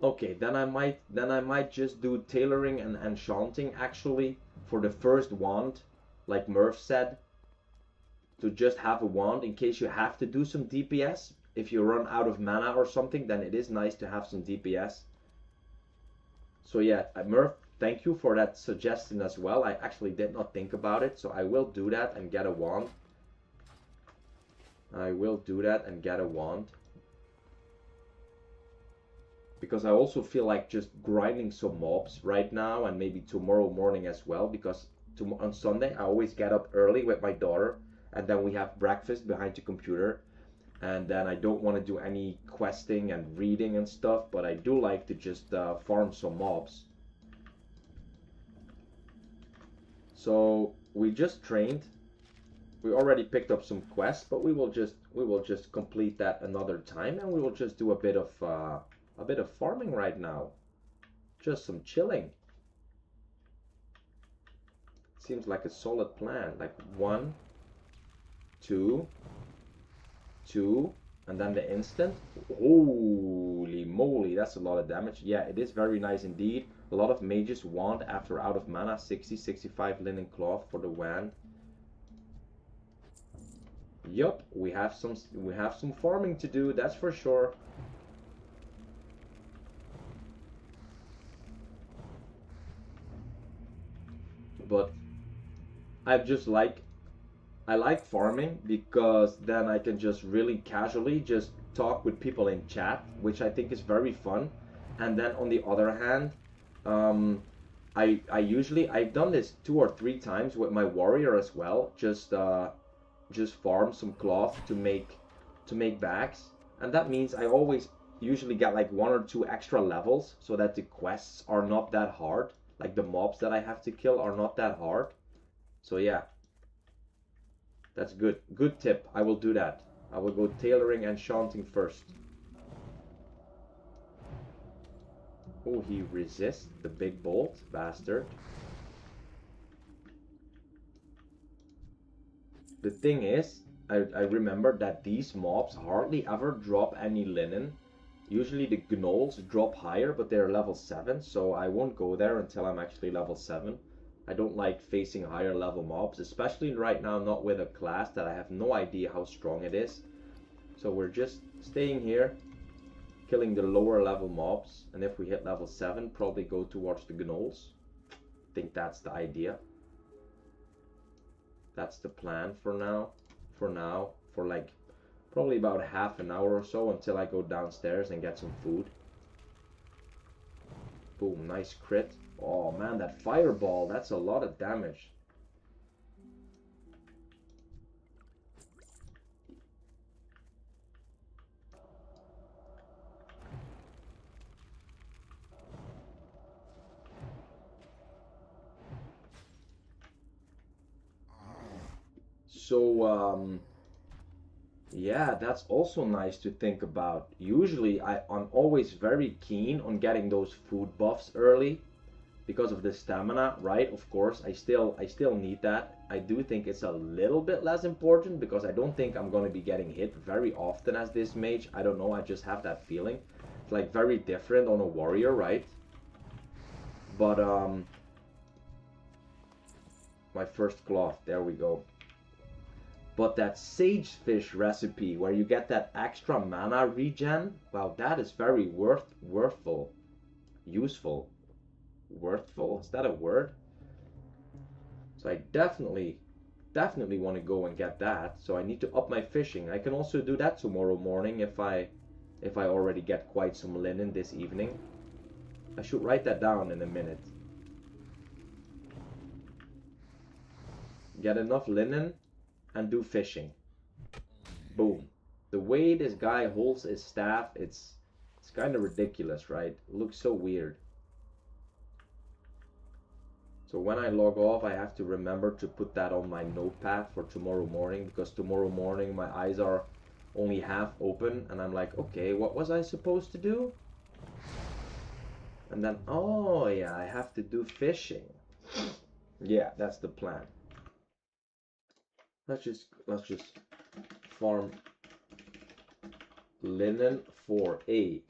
Okay, then I might just do tailoring and enchanting actually for the first wand, like Murph said. To just have a wand in case you have to do some DPS. If you run out of mana or something, then it is nice to have some DPS. So yeah, Murph, thank you for that suggestion as well. I actually did not think about it, so I will do that and get a wand. I will do that and get a wand. Because I also feel like just grinding some mobs right now and maybe tomorrow morning as well. Because on Sunday I always get up early with my daughter. And then we have breakfast behind the computer. And then I don't want to do any questing and reading and stuff. But I do like to just farm some mobs. So we just trained. We already picked up some quests. But we will just complete that another time. And we will just do a bit of farming right now. Just some chilling. Seems like a solid plan. Like 1, 2, and then the instant. Holy moly, that's a lot of damage. Yeah, it is very nice indeed. A lot of mages want after out of mana. 65 linen cloth for the wand. Yup, we have some farming to do, that's for sure. But I like farming because then I can just really casually just talk with people in chat, which I think is very fun. And then on the other hand, I've done this 2 or 3 times with my warrior as well. Just farm some cloth to make bags, and that means I always usually get like 1 or 2 extra levels so that the quests are not that hard. Like the mobs that I have to kill are not that hard. So yeah. That's good. Good tip. I will do that. I will go tailoring and enchanting first. Oh, he resists the big bolt, bastard. The thing is, I remember that these mobs hardly ever drop any linen. Usually the gnolls drop higher, but they're level 7, so I won't go there until I'm actually level 7. I don't like facing higher level mobs, especially right now not with a class that I have no idea how strong it is. So we're just staying here, killing the lower level mobs, and if we hit level 7, probably go towards the gnolls. I think that's the idea. That's the plan for now. For like probably about half an hour or so until I go downstairs and get some food. Boom, nice crit. Oh man, that fireball, that's a lot of damage. So, yeah, that's also nice to think about. Usually I'm always very keen on getting those food buffs early because of the stamina, right? Of course, I still need that. I do think it's a little bit less important because I don't think I'm going to be getting hit very often as this mage. I don't know, I just have that feeling. It's like very different on a warrior, right? But my first cloth, there we go. But that sagefish recipe where you get that extra mana regen, well, that is very worthful. Useful. Worthful? Is that a word? So I definitely want to go and get that. So I need to up my fishing. I can also do that tomorrow morning if I already get quite some linen this evening. I should write that down in a minute. Get enough linen and do fishing. Boom. The way this guy holds his staff, it's kind of ridiculous, right? It looks so weird. So when I log off, I have to remember to put that on my notepad for tomorrow morning, because tomorrow morning my eyes are only half open and I'm like, okay, what was I supposed to do? And then, oh yeah, I have to do fishing. Yeah, that's the plan. Let's just farm linen for A,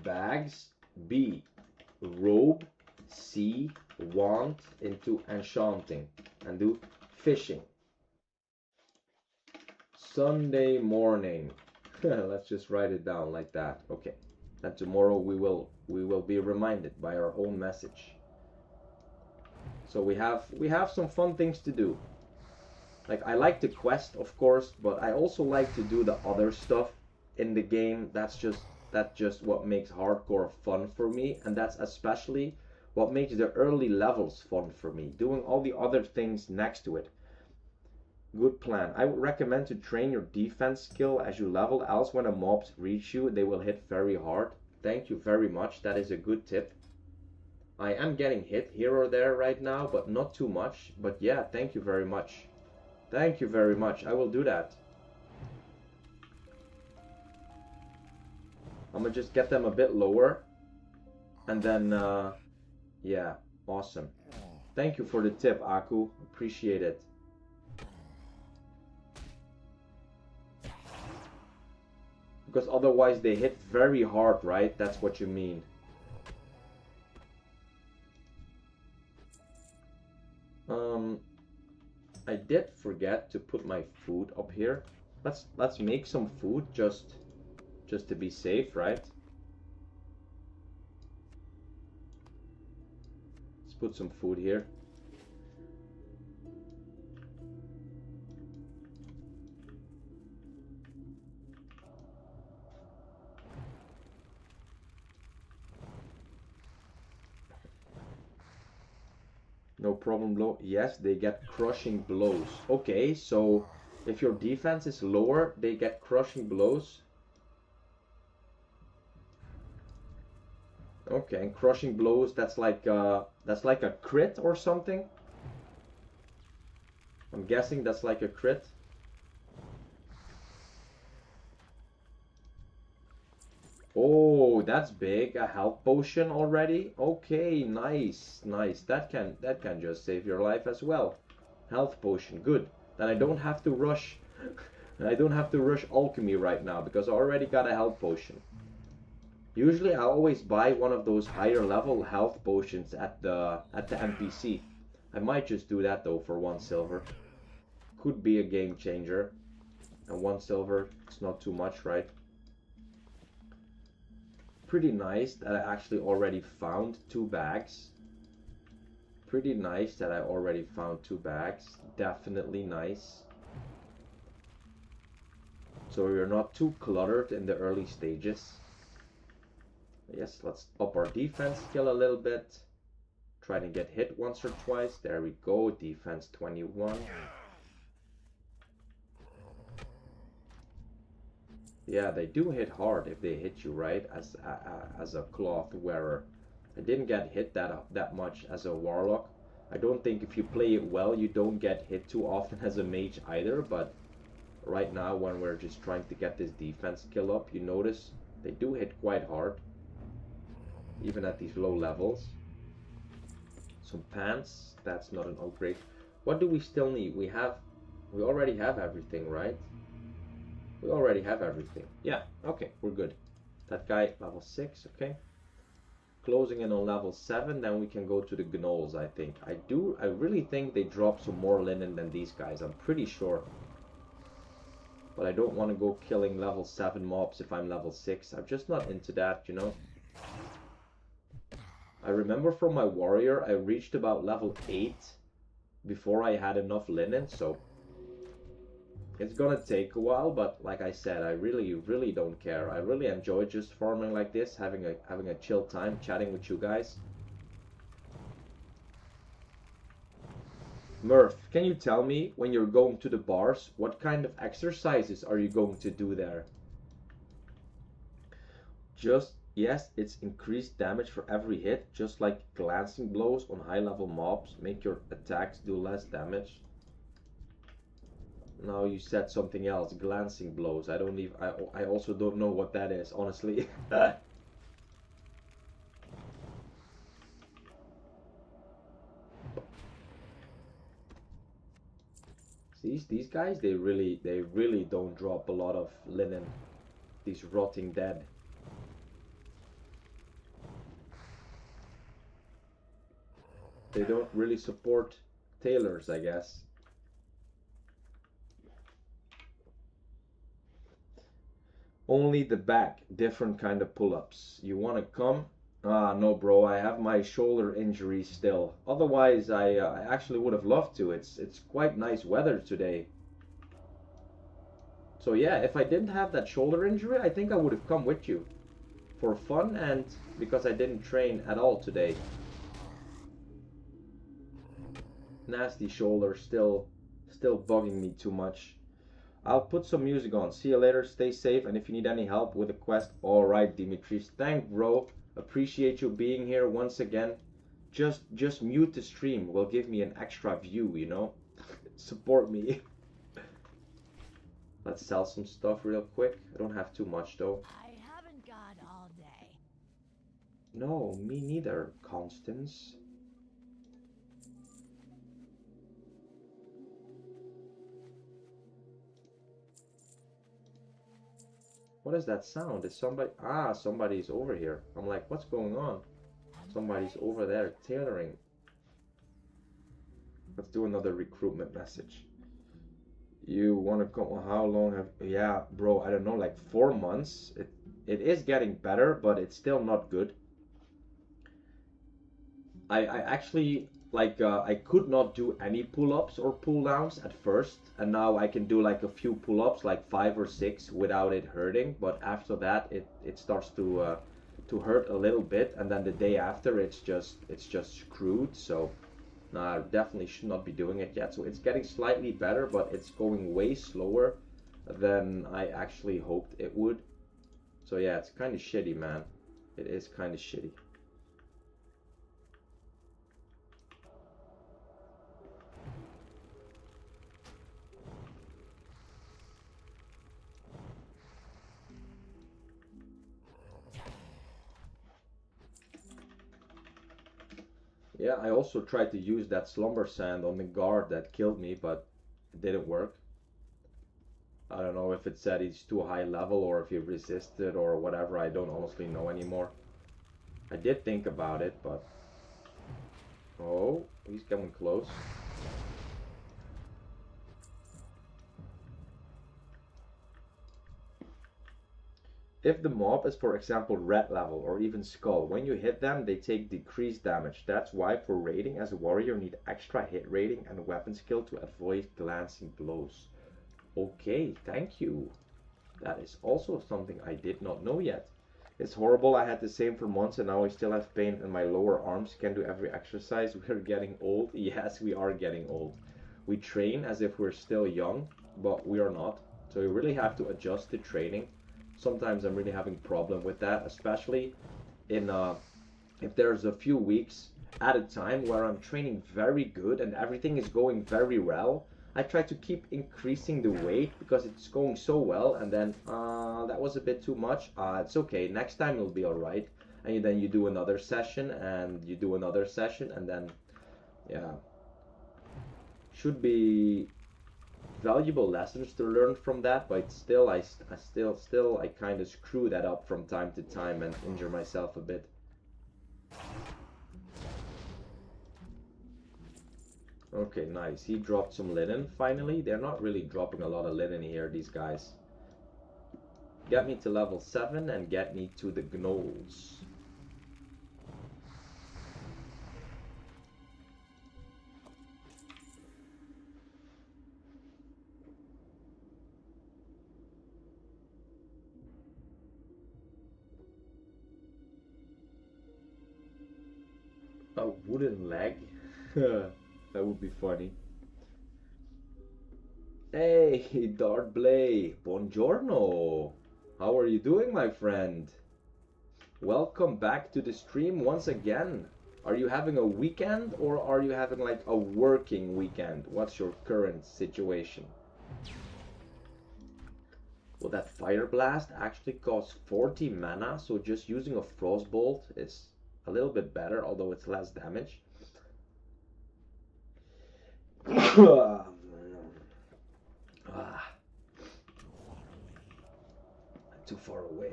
bags, B, robe, C, wand into enchanting, and do fishing. Sunday morning. Let's just write it down like that. Okay. And tomorrow we will be reminded by our own message. So we have some fun things to do. Like, I like the quest, of course, but I also like to do the other stuff in the game. That's just what makes hardcore fun for me, and that's especially what makes the early levels fun for me. Doing all the other things next to it. Good plan. I would recommend to train your defense skill as you level, else when the mobs reach you, they will hit very hard. Thank you very much. That is a good tip. I am getting hit here or there right now, but not too much. But yeah, thank you very much. Thank you very much. I will do that. I'm gonna just get them a bit lower. And then, yeah, awesome. Thank you for the tip, Aku. Appreciate it. Because otherwise they hit very hard, right? That's what you mean. I did forget to put my food up here. Let's make some food just to be safe, right? Let's put some food here. No problem, blow. Yes, they get crushing blows. Okay, so if your defense is lower, they get crushing blows. Okay, and crushing blows, that's like a crit or something. I'm guessing that's like a crit. Oh, that's big. A health potion already? Okay, nice, nice. That can just save your life as well. Health potion, good. Then I don't have to rush And I don't have to rush alchemy right now because I already got a health potion. Usually I always buy one of those higher level health potions at the NPC. I might just do that though for 1 silver. Could be a game changer. And 1 silver, it's not too much, right? Pretty nice that I actually already found 2 bags. Pretty nice that I already found 2 bags. Definitely nice. So you're not too cluttered in the early stages. Yes, let's up our defense skill a little bit. Try to get hit once or twice. There we go. Defense 21. Yeah, they do hit hard if they hit you, right? As a cloth wearer. I didn't get hit that much as a warlock. I don't think if you play it well, you don't get hit too often as a mage either. But right now, when we're just trying to get this defense skill up, you notice they do hit quite hard. Even at these low levels. Some pants. That's not an upgrade. What do we still need? We already have everything, right? We already have everything. Yeah, okay, we're good. That guy, level 6, okay. Closing in on level 7, then we can go to the gnolls, I think. I really think they drop some more linen than these guys, I'm pretty sure. But I don't want to go killing level 7 mobs if I'm level 6. I'm just not into that, you know. I remember from my warrior, I reached about level 8 before I had enough linen, so it's gonna take a while, but like I said, I really don't care. I really enjoy just farming like this, having a chill time, chatting with you guys. Murph, can you tell me when you're going to the bars, what kind of exercises are you going to do there? Yes, it's increased damage for every hit, just like glancing blows on high level mobs make your attacks do less damage. Now you said something else, glancing blows. I also don't know what that is, honestly. These guys, they really don't drop a lot of linen. These rotting dead. They don't really support tailors, I guess. Only the back, different kind of pull-ups. You want to come? Ah, no, bro. I have my shoulder injury still. Otherwise, I actually would have loved to. It's quite nice weather today. So yeah, if I didn't have that shoulder injury, I think I would have come with you for fun and because I didn't train at all today. Nasty shoulder, still bugging me too much. I'll put some music on. See you later. Stay safe. And if you need any help with a quest, all right, Dimitris. Thank, bro. Appreciate you being here once again. Just mute the stream. Will give me an extra view, you know. Support me. Let's sell some stuff real quick. I don't have too much though. I haven't got all day. No, me neither, Constance. What is that sound? Is somebody... Ah, somebody's over here. I'm like, what's going on? Somebody's over there tailoring. Let's do another recruitment message. You want to come... How long have... Yeah, bro, I don't know, like 4 months. It is getting better, but it's still not good. I actually... Like, I could not do any pull-ups or pull-downs at first, and now I can do like a few pull-ups, like 5 or 6, without it hurting. But after that, it starts to hurt a little bit, and then the day after, it's just screwed. So, no, I definitely should not be doing it yet. So it's getting slightly better, but it's going way slower than I actually hoped it would. So yeah, it's kind of shitty, man. It is kind of shitty. Yeah, I also tried to use that slumber sand on the guard that killed me, but it didn't work. I don't know if it said he's too high level or if he resisted or whatever. I don't honestly know anymore. I did think about it, but... Oh, he's coming close. If the mob is, for example, red level or even skull, when you hit them, they take decreased damage. That's why for raiding as a warrior, you need extra hit rating and weapon skill to avoid glancing blows. Okay, thank you. That is also something I did not know yet. It's horrible. I had the same for months and now I still have pain in my lower arms. Can't do every exercise. We're getting old. Yes, we are getting old. We train as if we're still young, but we are not. So you really have to adjust the training. Sometimes I'm really having problem with that, especially in if there's a few weeks at a time where I'm training very good and everything is going very well. I try to keep increasing the weight because it's going so well, and then that was a bit too much. It's okay, next time it'll be alright. And then you do another session and you do another session, and then yeah, should be valuable lessons to learn from that, but still I kind of screw that up from time to time and injure myself a bit. Okay, nice. He dropped some linen finally. They're not really dropping a lot of linen here, these guys. Get me to level 7 and get me to the gnolls. A wooden leg? That would be funny. Hey, Dart Blay, buongiorno. How are you doing, my friend? Welcome back to the stream once again. Are you having a weekend or are you having like a working weekend? What's your current situation? Well, that Fire Blast actually costs 40 mana, so just using a Frostbolt is a little bit better, although it's less damage. Too far away.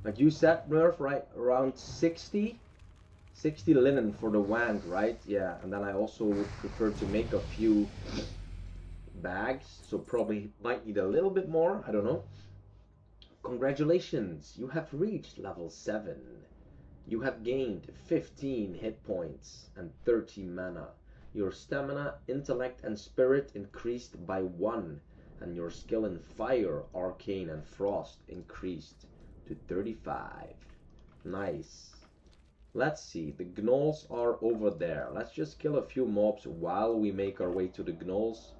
Like you said, Nerf, right? Around 60 linen for the wand, right? Yeah, and then I also would prefer to make a few bags, so probably might need a little bit more, I don't know. Congratulations, you have reached level 7. You have gained 15 hit points and 30 mana. Your stamina, intellect and spirit increased by 1, and your skill in fire, arcane and frost increased to 35. Nice. Let's see, the gnolls are over there. Let's just kill a few mobs while we make our way to the gnolls.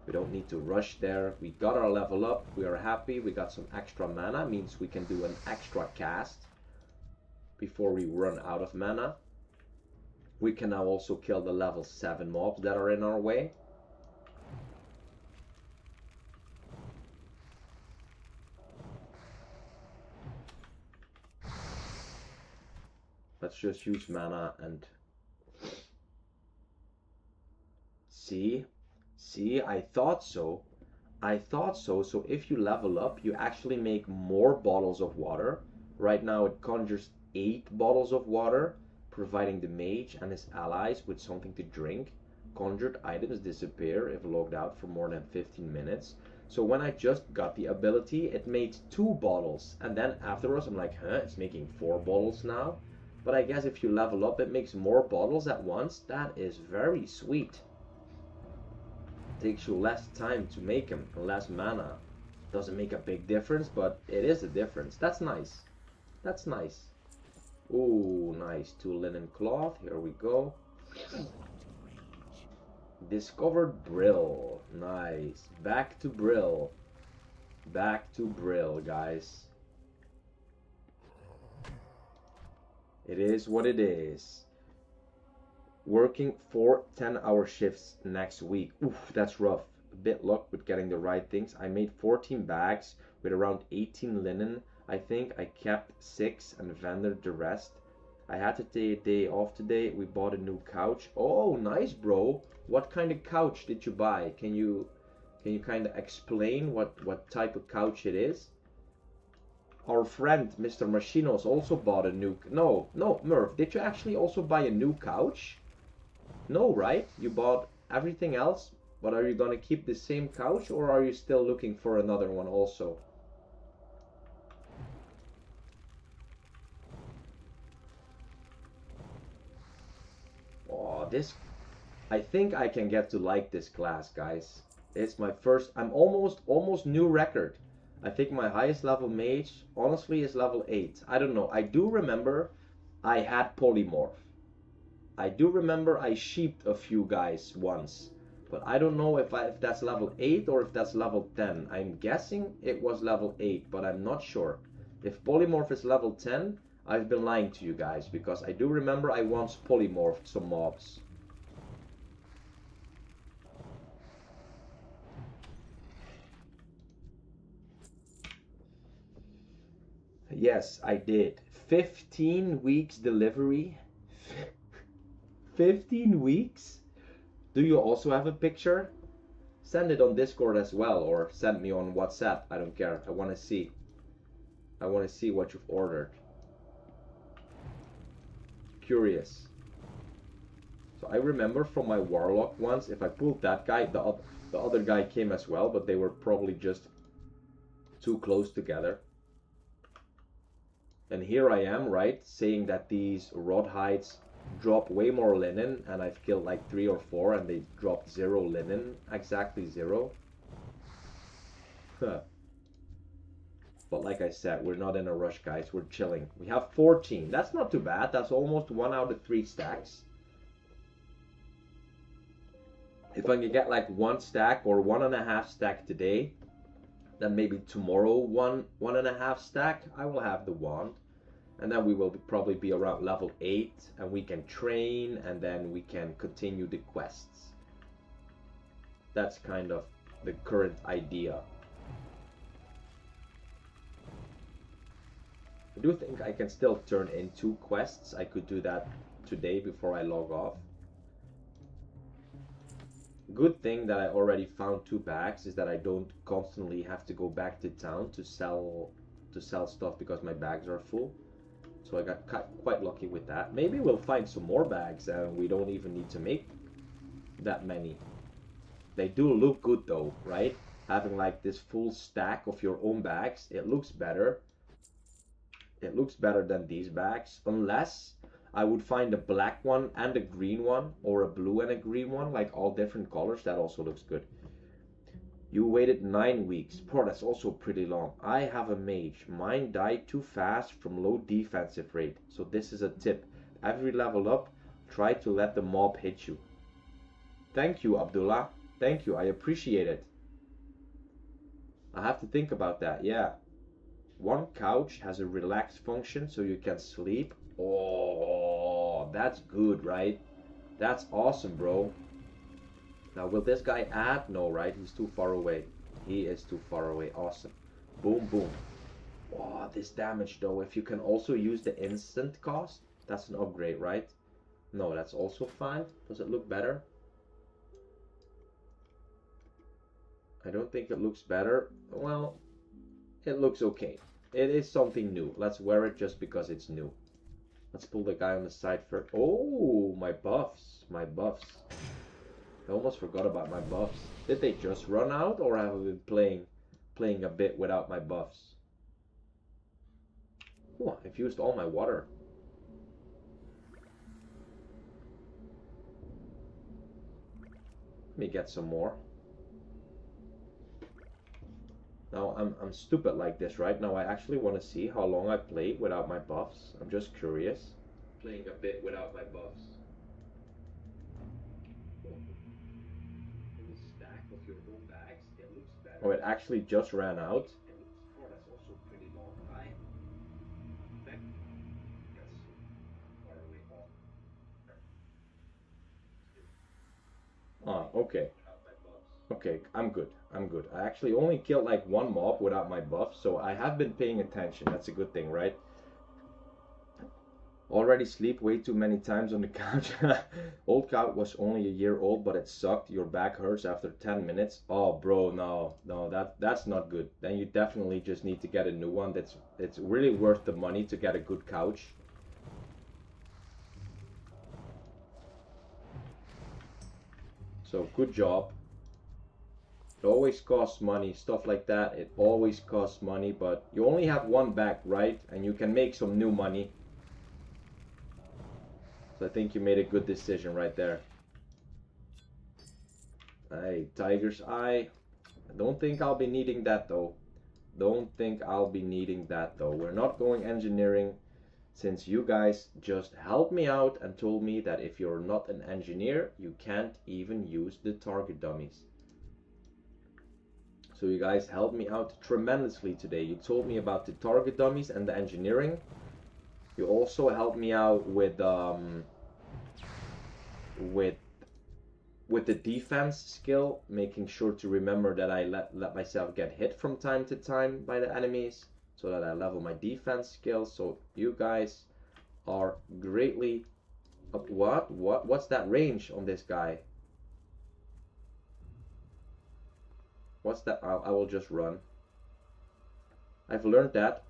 We don't need to rush there. We got our level up. We are happy. We got some extra mana. Means we can do an extra cast before we run out of mana. We can now also kill the level 7 mobs that are in our way. Let's just use mana and... See, I thought so. So if you level up, you actually make more bottles of water. Right now it conjures 8 bottles of water, providing the mage and his allies with something to drink. Conjured items disappear if logged out for more than 15 minutes. So when I just got the ability, it made 2 bottles. And then afterwards I'm like, huh, it's making 4 bottles now? But I guess if you level up, it makes more bottles at once. That is very sweet. Takes you less time to make them, and less mana. Doesn't make a big difference, but it is a difference. That's nice. That's nice. Ooh, nice. 2 linen cloth. Here we go. Discovered Brill. Nice. Back to Brill. Back to Brill, guys. It is what it is. Working 4 10-hour shifts next week. Oof, that's rough. A bit luck with getting the right things. I made 14 bags with around 18 linen. I think I kept 6 and vendored the rest. I had to take a day off today. We bought a new couch. Oh, nice, bro. What kind of couch did you buy? Can you Can you kind of explain what type of couch it is? Our friend Mr. Machinos also bought a new... No, Murph, did you actually also buy a new couch? No, right? You bought everything else, but are you gonna keep the same couch, or are you still looking for another one also? Oh, this... I think I can get to like this class, guys. It's my first... I'm almost new record. I think my highest level mage, honestly, is level 8. I don't know. I do remember I had polymorph. I do remember I sheeped a few guys once. But I don't know if that's level 8 or if that's level 10. I'm guessing it was level 8, but I'm not sure. If polymorph is level 10, I've been lying to you guys, because I do remember I once polymorphed some mobs. Yes, I did. 15 weeks delivery. 15 weeks? Do you also have a picture? Send it on Discord as well, or send me on WhatsApp. I don't care. I want to see. I want to see what you've ordered. Curious. So I remember from my Warlock once, if I pulled that guy, the other guy came as well, but they were probably just too close together. And here I am, right, saying that these rod hides drop way more linen, and I've killed like 3 or 4 and they dropped 0 linen, exactly 0. Huh. But like I said, we're not in a rush, guys, we're chilling. We have 14, that's not too bad, that's almost 1 out of 3 stacks. If I can get like 1 stack or 1.5 stack today, then maybe tomorrow 1.5 stack, I will have the wand. And then we will probably be around level 8, and we can train, and then we can continue the quests. That's kind of the current idea. I do think I can still turn in 2 quests. I could do that today before I log off. Good thing that I already found 2 bags is that I don't constantly have to go back to town to sell stuff because my bags are full. So I got quite lucky with that. Maybe we'll find some more bags and we don't even need to make that many. They do look good though, right? Having like this full stack of your own bags, it looks better. It looks better than these bags, unless I would find a black one and a green one, or a blue and a green one, like all different colors. That also looks good. You waited 9 weeks. Poor, that's also pretty long. I have a mage. Mine died too fast from low defensive rate. So this is a tip. Every level up, try to let the mob hit you. Thank you, Abdullah. Thank you. I appreciate it. I have to think about that. Yeah. 1 couch has a relax function so you can sleep. Oh, that's good, right? That's awesome, bro. Now, will this guy add? No, right? He's too far away. He is too far away. Awesome. Boom, boom. Oh, this damage, though. If you can also use the instant cost, that's an upgrade, right? No, that's also 5. Does it look better? I don't think it looks better. Well, it looks okay. It is something new. Let's wear it just because it's new. Let's pull the guy on the side first. Oh, my buffs. My buffs. I almost forgot about my buffs. Did they just run out, or have I been playing a bit without my buffs? Oh, I've used all my water. Let me get some more. Now I'm stupid like this, right? Now I actually want to see how long I played without my buffs. I'm just curious. Playing a bit without my buffs. Oh, it actually just ran out. Oh, that's also pretty long time. Ah, okay. Okay, I'm good. I'm good. I actually only killed like 1 mob without my buff, so I have been paying attention. That's a good thing, right? Already sleep way too many times on the couch. Old couch was only a year old, but it sucked. Your back hurts after 10 minutes. Oh, bro, no, that's not good. Then you definitely just need to get a new one. It's really worth the money to get a good couch. So good job. It always costs money, stuff like that. It always costs money, but you only have one back, right? And you can make some new money. So I think you made a good decision right there. Hey, Tiger's Eye. I don't think I'll be needing that though. Don't think I'll be needing that though. We're not going engineering, since you guys just helped me out and told me that if you're not an engineer, you can't even use the target dummies. So you guys helped me out tremendously today. You told me about the target dummies and the engineering. You also helped me out with the defense skill, making sure to remember that I let myself get hit from time to time by the enemies, so that I level my defense skills. So you guys are greatly up. What's that range on this guy? What's that? I will just run. I've learned that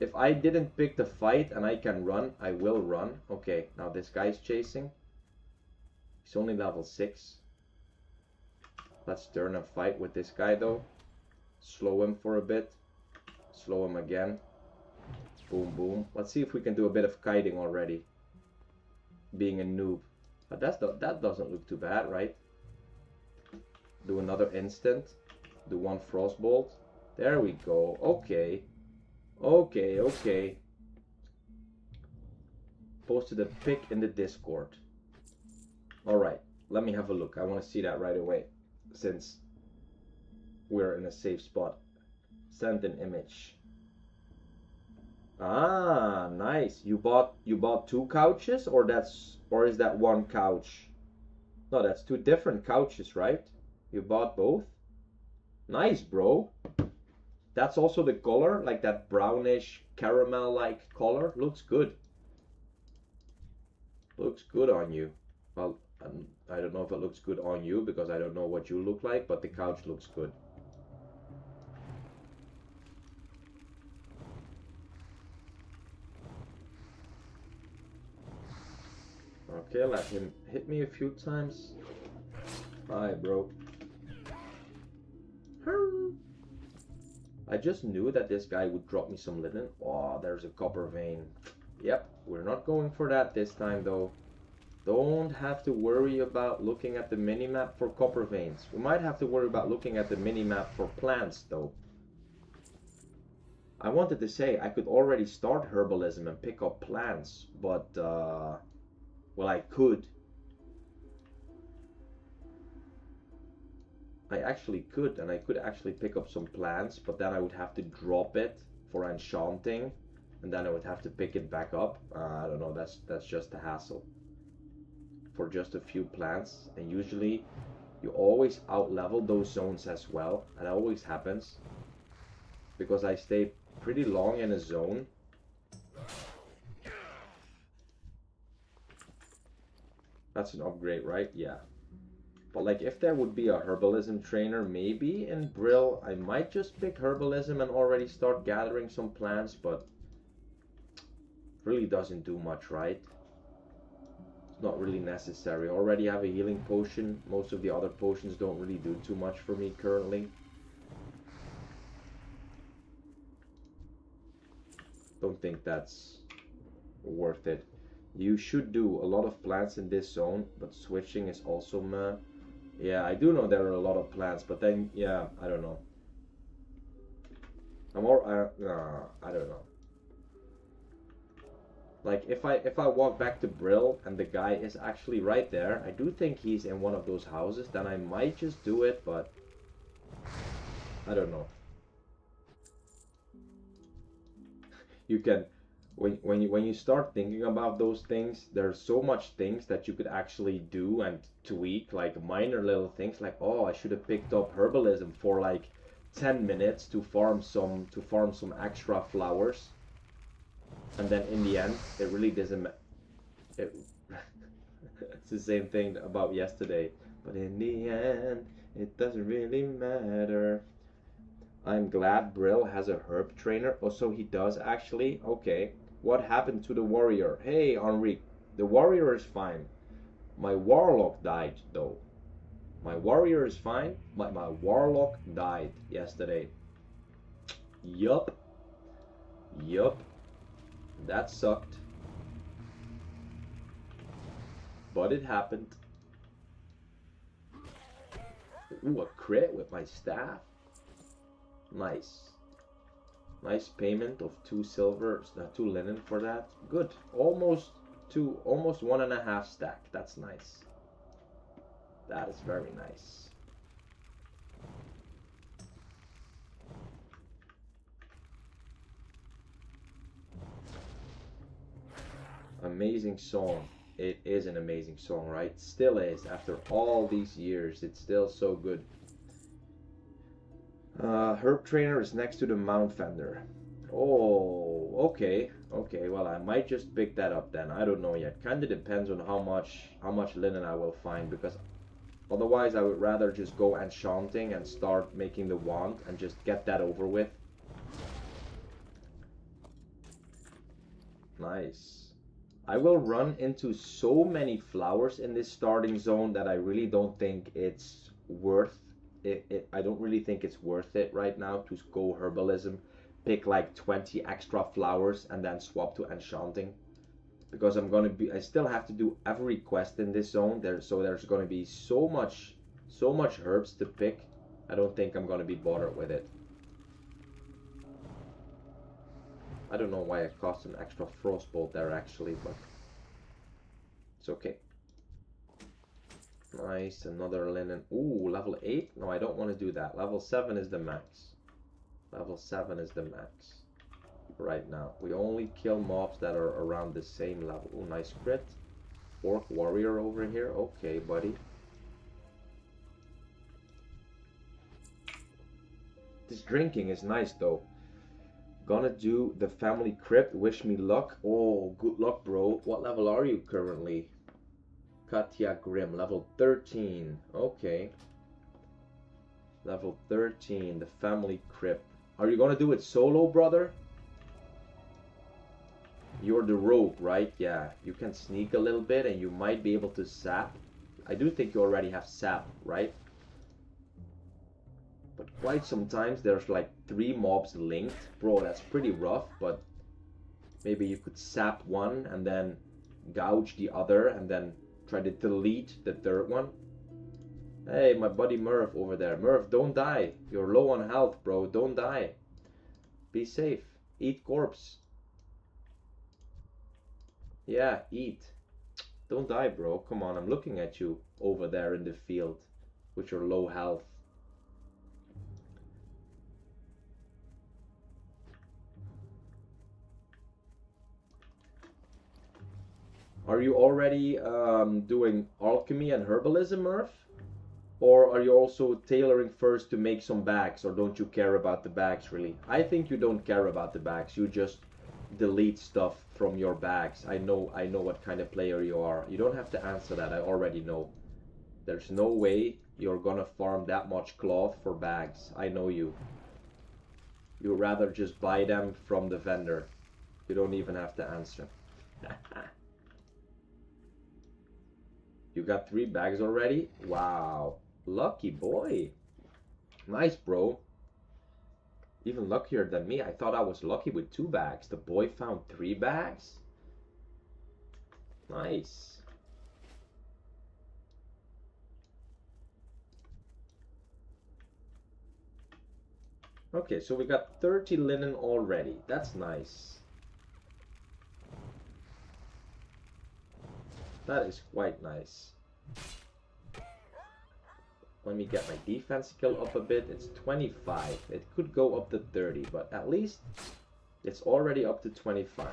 if I didn't pick the fight and I can run, I will run. Okay, now this guy's chasing. He's only level 6. Let's turn and fight with this guy though. Slow him for a bit. Slow him again. Boom, boom. Let's see if we can do a bit of kiting already. Being a noob. But that doesn't look too bad, right? Do another instant. Do one frostbolt. There we go. Okay. Okay. Posted a pic in the Discord. Alright, let me have a look. I want to see that right away, since we're in a safe spot. Send an image. Ah, nice. You bought 2 couches, or is that one couch? No, that's 2 different couches, right? You bought both? Nice, bro. That's also the color, like that brownish caramel-like color. Looks good. Looks good on you. Well, I don't know if it looks good on you, because I don't know what you look like, but the couch looks good. Okay, let him hit me a few times. Hi, bro. I just knew that this guy would drop me some linen. Oh, there's a copper vein. Yep, we're not going for that this time though. Don't have to worry about looking at the minimap for copper veins. We might have to worry about looking at the minimap for plants though. I wanted to say I could already start herbalism and pick up plants, but well, I could. I actually could, and I could actually pick up some plants, but then I would have to drop it for enchanting, and then I would have to pick it back up. I don't know, that's just a hassle for just a few plants, and usually you always outlevel those zones as well. That always happens because I stay pretty long in a zone. That's an upgrade, right? Yeah. But like, if there would be a herbalism trainer, maybe in Brill, I might just pick herbalism and already start gathering some plants, but really doesn't do much, right? It's not really necessary. I already have a healing potion. Most of the other potions don't really do too much for me currently. Don't think that's worth it. You should do a lot of plants in this zone, but switching is also meh. Yeah, I do know there are a lot of plants, but then, yeah, I don't know. I don't know. Like, if I walk back to Brill and the guy is actually right there, I do think he's in one of those houses, then I might just do it, but I don't know. You can, when you start thinking about those things, there's so much things that you could actually do and tweak, like minor little things, like, oh, I should have picked up herbalism for like 10 minutes to farm some extra flowers. And then in the end, it really doesn't it it's the same thing about yesterday. But in the end, it doesn't really matter. I'm glad Brill has a herb trainer. Oh, so he does actually? Okay. What happened to the warrior? Hey, Henri. The warrior is fine. My warlock died, though. My warrior is fine, but my warlock died yesterday. Yup. Yup. That sucked. But it happened. Ooh, a crit with my staff. Nice. Nice payment of 2 silver, 2 linen for that. Good. Almost 1.5 stack. That's nice. That is very nice. Amazing song. It is an amazing song, right? Still is. After all these years, it's still so good. Herb Trainer is next to the Mount Fender. Oh, okay. Okay, well, I might just pick that up then. I don't know yet. Kinda depends on how much linen I will find, because otherwise I would rather just go enchanting and start making the wand and just get that over with. Nice. I will run into so many flowers in this starting zone that I really don't think it's worth it. I don't really think it's worth it right now to go herbalism, pick like 20 extra flowers and then swap to enchanting, because I still have to do every quest in this zone so there's gonna be so much herbs to pick. I don't think I'm gonna be bothered with it. I don't know why I cost an extra frostbolt there actually, but it's okay. Nice, another linen. Ooh, level 8? No, I don't want to do that. Level 7 is the max. Level 7 is the max. Right now. We only kill mobs that are around the same level. Ooh, nice crit. Orc warrior over here. Okay, buddy. This drinking is nice though. Gonna do the family crypt. Wish me luck. Oh, good luck, bro. What level are you currently? Katya Grimm, level 13. Okay. Level 13, the family crypt. Are you gonna do it solo, brother? You're the rogue, right? Yeah, you can sneak a little bit and you might be able to sap. I do think you already have sap, right? But quite sometimes there's like 3 mobs linked. Bro, that's pretty rough, but maybe you could sap one and then gouge the other and then try to delete the 3rd one. Hey, my buddy Murph over there. Murph, don't die. You're low on health, bro. Don't die. Be safe. Eat corpse. Yeah, eat. Don't die, bro. Come on, I'm looking at you over there in the field with your low health. Are you already doing alchemy and herbalism, Murph? Or are you also tailoring first to make some bags, or don't you care about the bags really? I think you don't care about the bags. You just delete stuff from your bags. I know what kind of player you are. You don't have to answer that. I already know. There's no way you're gonna farm that much cloth for bags. I know you. You'd rather just buy them from the vendor. You don't even have to answer. You got 3 bags already? Wow. Lucky boy. Nice, bro. Even luckier than me. I thought I was lucky with 2 bags. The boy found 3 bags? Nice. Okay, so we got 30 linen already. That's nice. That is quite nice. Let me get my defense skill up a bit. It's 25. It could go up to 30, but at least it's already up to 25.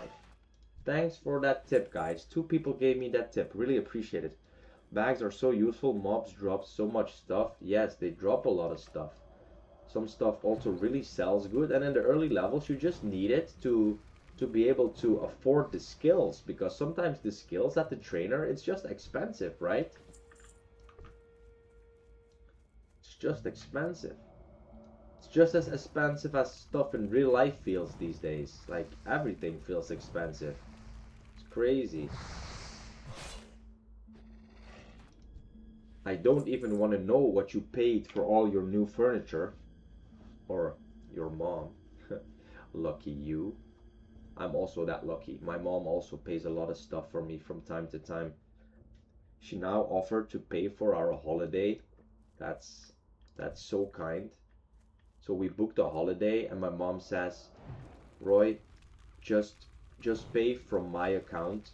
Thanks for that tip, guys. 2 people gave me that tip. Really appreciate it. Bags are so useful. Mobs drop so much stuff. Yes, they drop a lot of stuff. Some stuff also really sells good, and in the early levels you just need it to to be able to afford the skills, because sometimes the skills at the trainer, it's just expensive, right? It's just expensive. It's just as expensive as stuff in real life feels these days. Like, everything feels expensive. It's crazy. I don't even want to know what you paid for all your new furniture. Or your mom. Lucky you. I'm also that lucky. My mom also pays a lot of stuff for me from time to time. She now offered to pay for our holiday. That's so kind. So we booked a holiday, and my mom says, Roy, just pay from my account.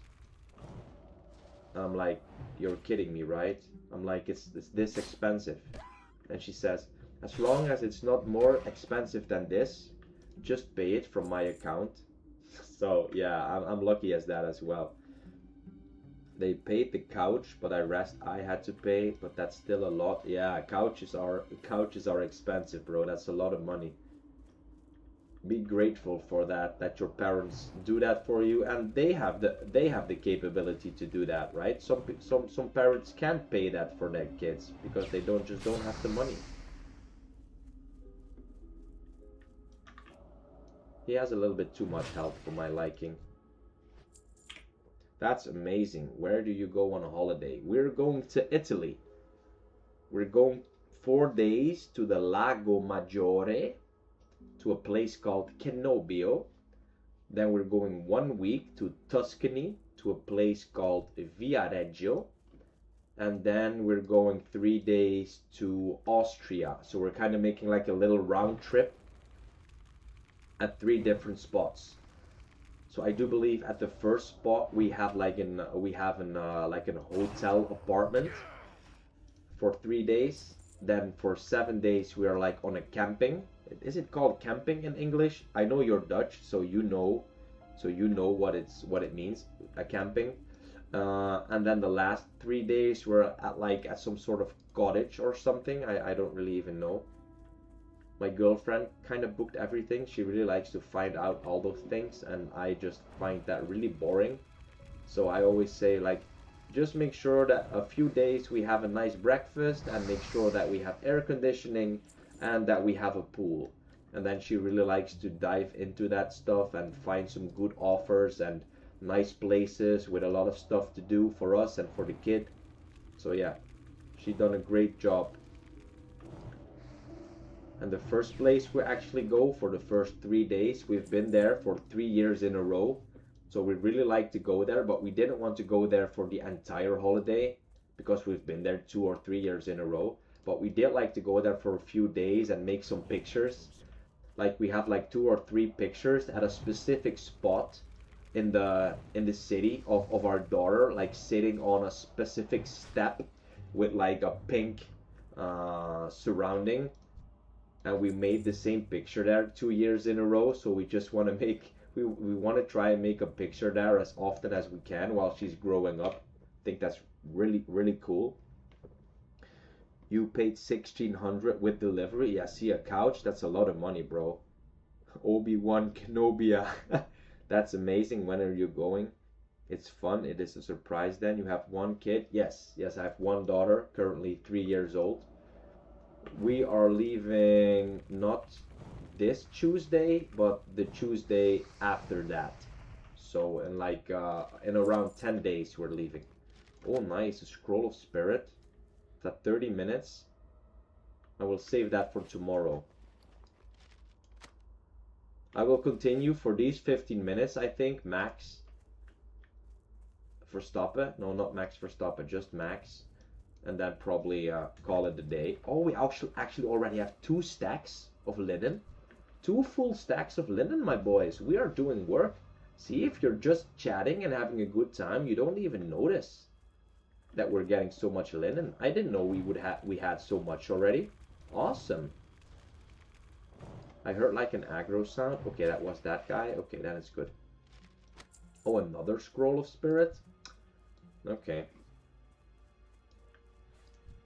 I'm like, you're kidding me, right? I'm like, it's this expensive. And she says, as long as it's not more expensive than this, just pay it from my account. So yeah, I'm lucky as that as well. They paid the couch, but I had to pay, but that's still a lot. Yeah, couches are expensive, bro. That's a lot of money. Be grateful for that your parents do that for you, and they have the capability to do that, right? Some parents can't pay that for their kids because they don't have the money. He has a little bit too much health for my liking. That's amazing. Where do you go on a holiday? We're going to Italy. We're going 4 days to the Lago Maggiore, to a place called Cannobio. Then we're going 1 week to Tuscany, to a place called Viareggio. And then we're going 3 days to Austria. So we're kind of making like a little round trip at 3 different spots. So I do believe at the first spot we have like an hotel apartment for 3 days. Then for 7 days we are like on a camping. Is it called camping in English? I know you're Dutch, so you know what it means, a camping. And then the last 3 days we're at some sort of cottage or something. I don't really even know. My girlfriend kind of booked everything. She really likes to find out all those things, and I just find that really boring. So I always say, like, just make sure that a few days we have a nice breakfast, and make sure that we have air conditioning and that we have a pool. And then she really likes to dive into that stuff and find some good offers and nice places with a lot of stuff to do for us and for the kid. So yeah, she's done a great job. And the first place we actually go for the first 3 days, we've been there for 3 years in a row. So we really like to go there, but we didn't want to go there for the entire holiday because we've been there 2 or 3 years in a row. But we did like to go there for a few days and make some pictures. Like we have like 2 or 3 pictures at a specific spot in the city of our daughter, like sitting on a specific step with like a pink surrounding. And we made the same picture there 2 years in a row. So we just want to make, we want to try and make a picture there as often as we can while she's growing up. I think that's really, really cool. You paid 1,600 with delivery. Yeah, see, a couch, that's a lot of money, bro. Obi-Wan Kenobi. That's amazing. When are you going? It's fun. It is a surprise then. You have 1 kid? Yes, I have 1 daughter, currently 3 years old. We are leaving not this Tuesday, but the Tuesday after that. So in like in around 10 days we're leaving. Oh nice, a scroll of spirit. It's at 30 minutes. I will save that for tomorrow. I will continue for these 15 minutes, I think, max. Verstappen? No, not Max Verstappen, just Max. And then probably call it a day. Oh, we actually already have 2 stacks of linen. 2 full stacks of linen, my boys. We are doing work. See, if you're just chatting and having a good time, you don't even notice that we're getting so much linen. I didn't know we had so much already. Awesome. I heard like an aggro sound. Okay, that was that guy. Okay, that is good. Oh, another scroll of spirit. Okay.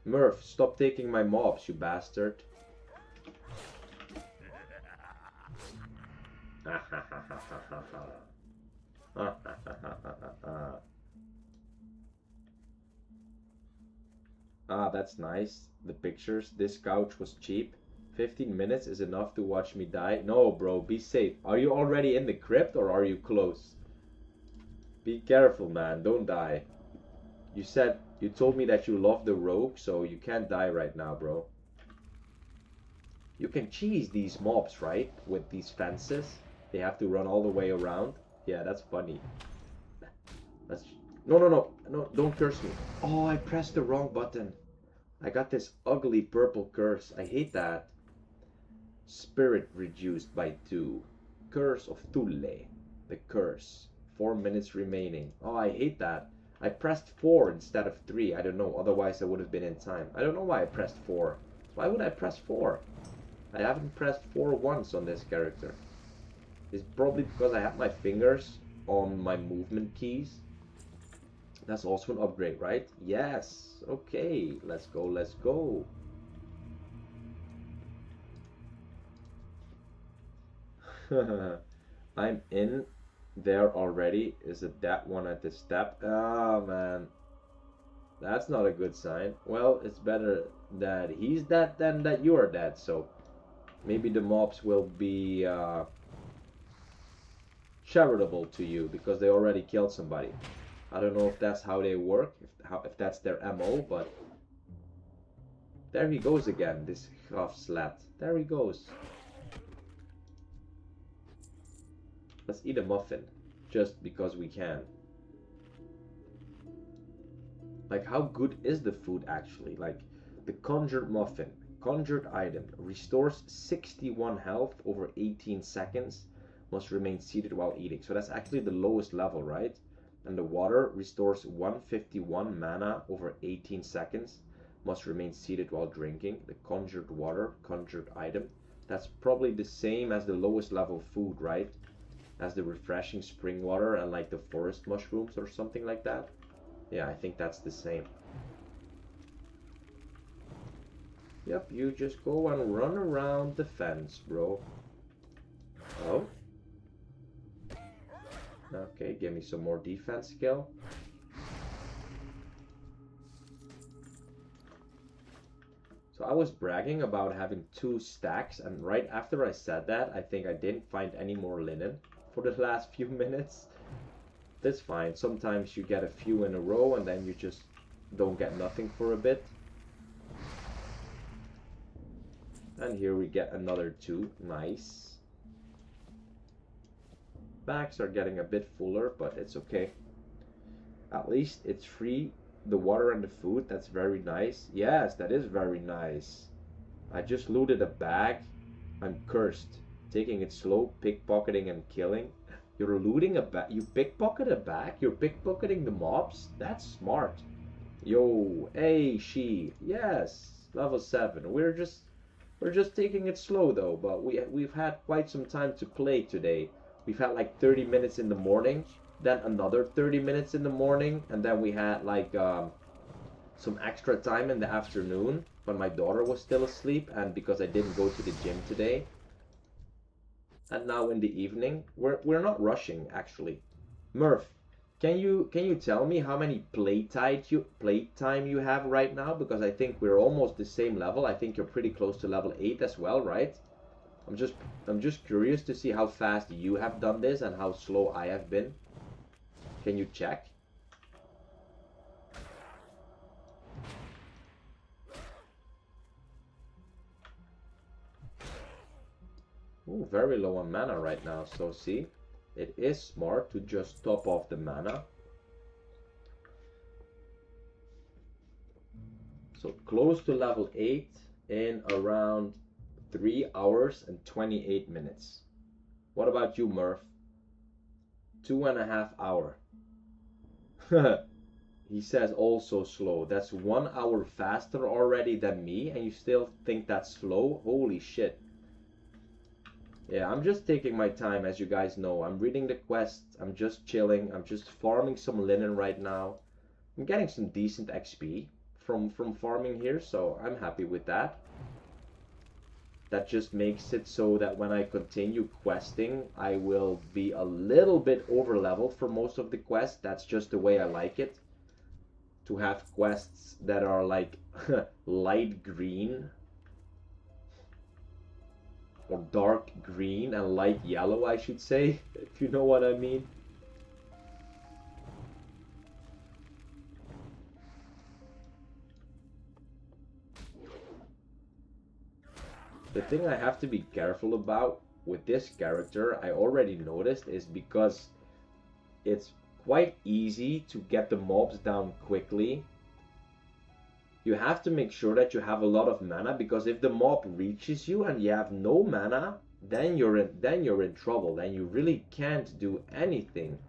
Murph, stop taking my mobs, you bastard. Ah, that's nice. The pictures. This couch was cheap. 15 minutes is enough to watch me die. No, bro, be safe. Are you already in the crypt or are you close? Be careful, man. Don't die. You told me that you love the rogue, so you can't die right now, bro. You can cheese these mobs, right? With these fences. They have to run all the way around. Yeah, that's funny. That's... No, don't curse me. Oh, I pressed the wrong button. I got this ugly purple curse. I hate that. Spirit reduced by 2. Curse of Thule. The curse. 4 minutes remaining. Oh, I hate that. I pressed 4 instead of 3. I don't know. Otherwise, I would have been in time. I don't know why I pressed 4. Why would I press 4? I haven't pressed 4 once on this character. It's probably because I have my fingers on my movement keys. That's also an upgrade, right? Yes. Okay. Let's go. Let's go. I'm in there already. Is it that one at the step? Oh, man. That's not a good sign. Well, it's better that he's dead than that you are dead. So maybe the mobs will be charitable to you because they already killed somebody. I don't know if that's how they work, if that's their MO, but there he goes again, this half slat. There he goes. Let's eat a muffin, just because we can. Like, how good is the food actually? Like, the conjured muffin, conjured item, restores 61 health over 18 seconds, must remain seated while eating. So that's actually the lowest level, right? And the water restores 151 mana over 18 seconds, must remain seated while drinking. The conjured water, conjured item, that's probably the same as the lowest level food, right? As the refreshing spring water and like the forest mushrooms or something like that. Yeah, I think that's the same. Yep, you just go and run around the fence, bro. Oh. Okay, give me some more defense skill. So I was bragging about having 2 stacks, and right after I said that, I think I didn't find any more linen for the last few minutes. That's fine. Sometimes you get a few in a row and then you just don't get nothing for a bit. And here we get another 2. Nice. Bags are getting a bit fuller, but it's okay. At least it's free. The water and the food, that's very nice. Yes, that is very nice. I just looted a bag. I'm cursed. Taking it slow, pickpocketing and killing. You're looting a bag. You pickpocket a bag? You're pickpocketing the mobs? That's smart. Yo, hey, she. Yes, level 7. We're just taking it slow though, but we've had quite some time to play today. We've had like 30 minutes in the morning, then another 30 minutes in the morning, and then we had like some extra time in the afternoon when my daughter was still asleep and because I didn't go to the gym today. And now in the evening, we're not rushing actually. Murph, can you tell me how many playtime you have right now? Because I think we're almost the same level. I think you're pretty close to level 8 as well, right? I'm just curious to see how fast you have done this and how slow I have been. Can you check? Ooh, very low on mana right now, so see, it is smart to just top off the mana. So close to level 8 in around 3 hours and 28 minutes. What about you, Murph? 2.5 hours. He says also slow. That's 1 hour faster already than me, and you still think that's slow? Holy shit. Yeah, I'm just taking my time, as you guys know. I'm reading the quests, I'm just chilling, I'm just farming some linen right now. I'm getting some decent XP from farming here, so I'm happy with that. That just makes it so that when I continue questing, I will be a little bit over leveled for most of the quests. That's just the way I like it. To have quests that are like light green or dark green and light yellow, I should say, if you know what I mean. The thing I have to be careful about with this character, I already noticed, is because it's quite easy to get the mobs down quickly. You have to make sure that you have a lot of mana, because if the mob reaches you and you have no mana, then you're in trouble. Then you really can't do anything.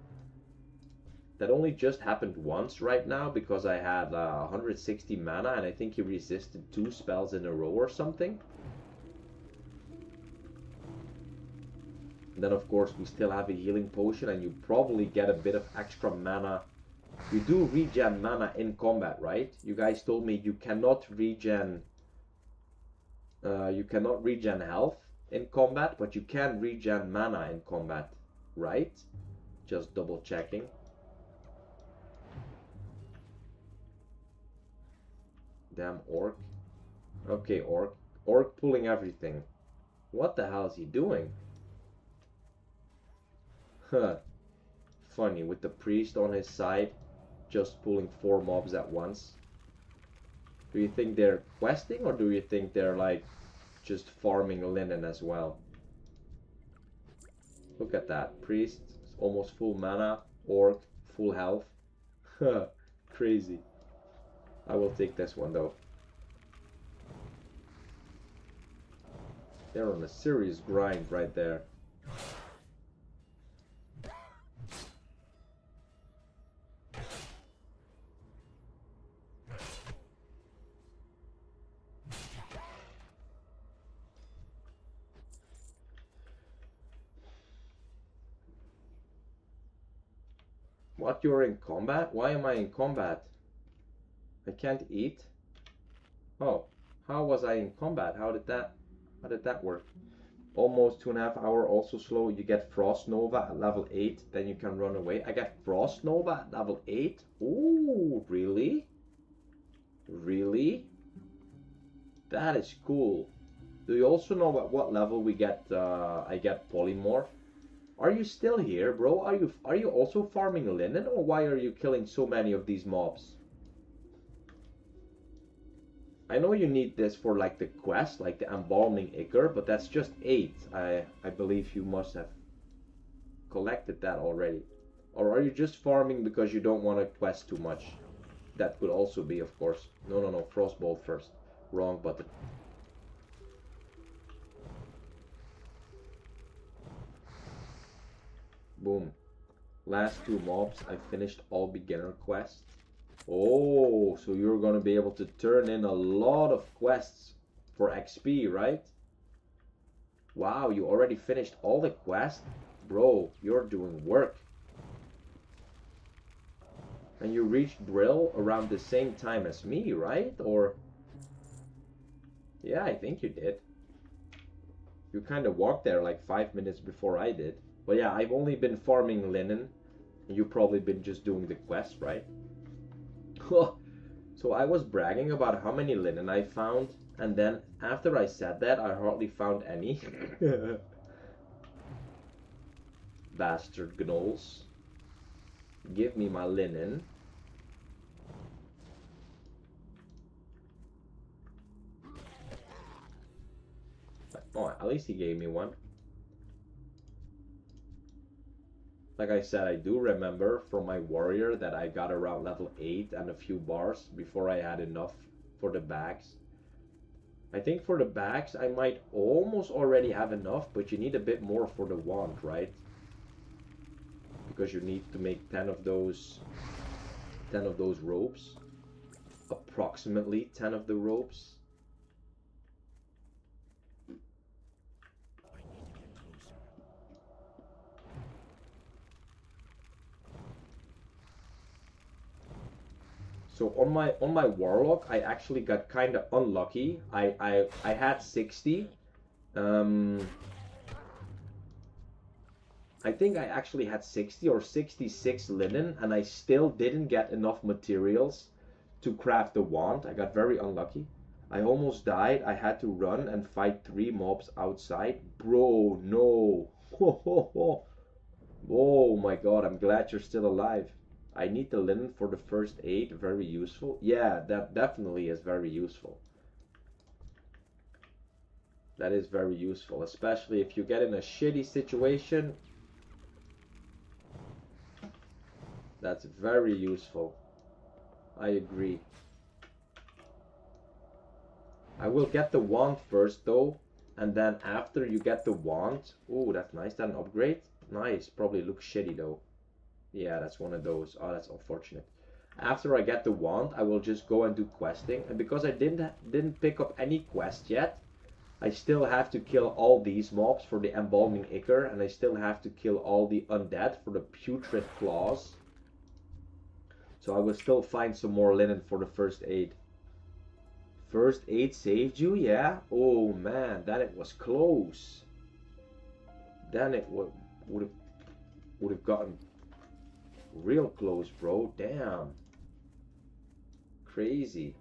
That only just happened once right now because I had 160 mana and I think he resisted 2 spells in a row or something. And then of course we still have a healing potion, and you probably get a bit of extra mana. You do regen mana in combat, right? You guys told me you cannot regen health in combat, but you can regen mana in combat, right? Just double checking. Damn orc. Okay, orc. Orc pulling everything. What the hell is he doing? Huh. Funny, with the priest on his side, just pulling 4 mobs at once. Do you think they're questing, or do you think they're like just farming linen as well? Look at that. Priest, almost full mana. Orc, full health. Crazy. I will take this one though. They're on a serious grind right there. What, you're in combat? Why am I in combat? I can't eat? Oh, how was I in combat? How did that work? Almost 2.5 hours, also slow. You get Frost Nova at level 8, then you can run away. I get Frost Nova at level 8? Ooh, really? Really? That is cool. Do you also know at what level we get I get Polymorph? Are you still here, bro? Are you also farming linen, or why are you killing so many of these mobs? I know you need this for like the quest, like the embalming ichor, but that's just 8. I believe you must have collected that already. Or are you just farming because you don't want to quest too much? That could also be, of course. No, Frostbolt first. Wrong button. Boom. Last 2 mobs. I finished all beginner quests. Oh, so you're gonna be able to turn in a lot of quests for XP, right? Wow, you already finished all the quests? Bro, you're doing work. And you reached Brill around the same time as me, right? Or... yeah, I think you did. You kind of walked there like 5 minutes before I did. But yeah, I've only been farming linen. And you've probably been just doing the quest, right? So I was bragging about how many linen I found, and then after I said that, I hardly found any. Bastard gnolls. Give me my linen. Oh, at least he gave me one. Like I said, I do remember from my warrior that I got around level 8 and a few bars before I had enough for the bags. I think for the bags I might almost already have enough, but you need a bit more for the wand, right? Because you need to make 10 of those ropes. Approximately 10 of the ropes. So on my warlock, I actually got kind of unlucky. I had 60, I think I actually had 60 or 66 linen, and I still didn't get enough materials to craft the wand. I got very unlucky. I almost died. I had to run and fight 3 mobs outside. Bro, no. Oh my god, I'm glad you're still alive. I need the linen for the first aid. Very useful. Yeah, that definitely is very useful. That is very useful, especially if you get in a shitty situation. That's very useful. I agree. I will get the wand first though, and then after you get the wand, oh, that's nice. That an upgrade? Nice. Probably looks shitty though. Yeah, that's one of those. Oh, that's unfortunate. After I get the wand, I will just go and do questing, and because I didn't pick up any quest yet, I still have to kill all these mobs for the embalming ichor, and I still have to kill all the undead for the putrid claws. So I will still find some more linen for the first aid. First aid saved you? Yeah? Oh man, then it was close. Then it would have gotten real close, bro. Damn. Crazy.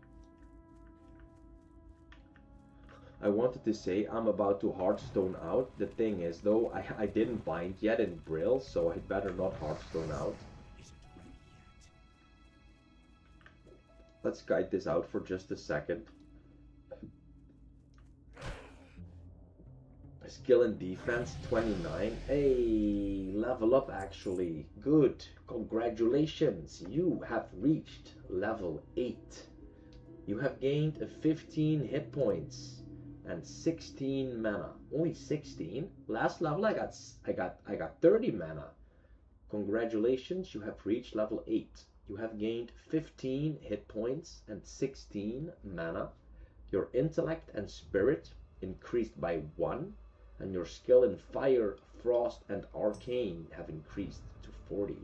I wanted to say I'm about to Hearthstone out. The thing is though, I didn't bind yet in Brill, so I'd better not Hearthstone out. Let's guide this out for just a second. Skill and defense 29. Hey, level up actually. Good. Congratulations. You have reached level 8. You have gained 15 hit points and 16 mana. Only 16? Last level I got 30 mana. Congratulations, you have reached level 8. You have gained 15 hit points and 16 mana. Your intellect and spirit increased by 1, and your skill in fire, frost, and arcane have increased to 40.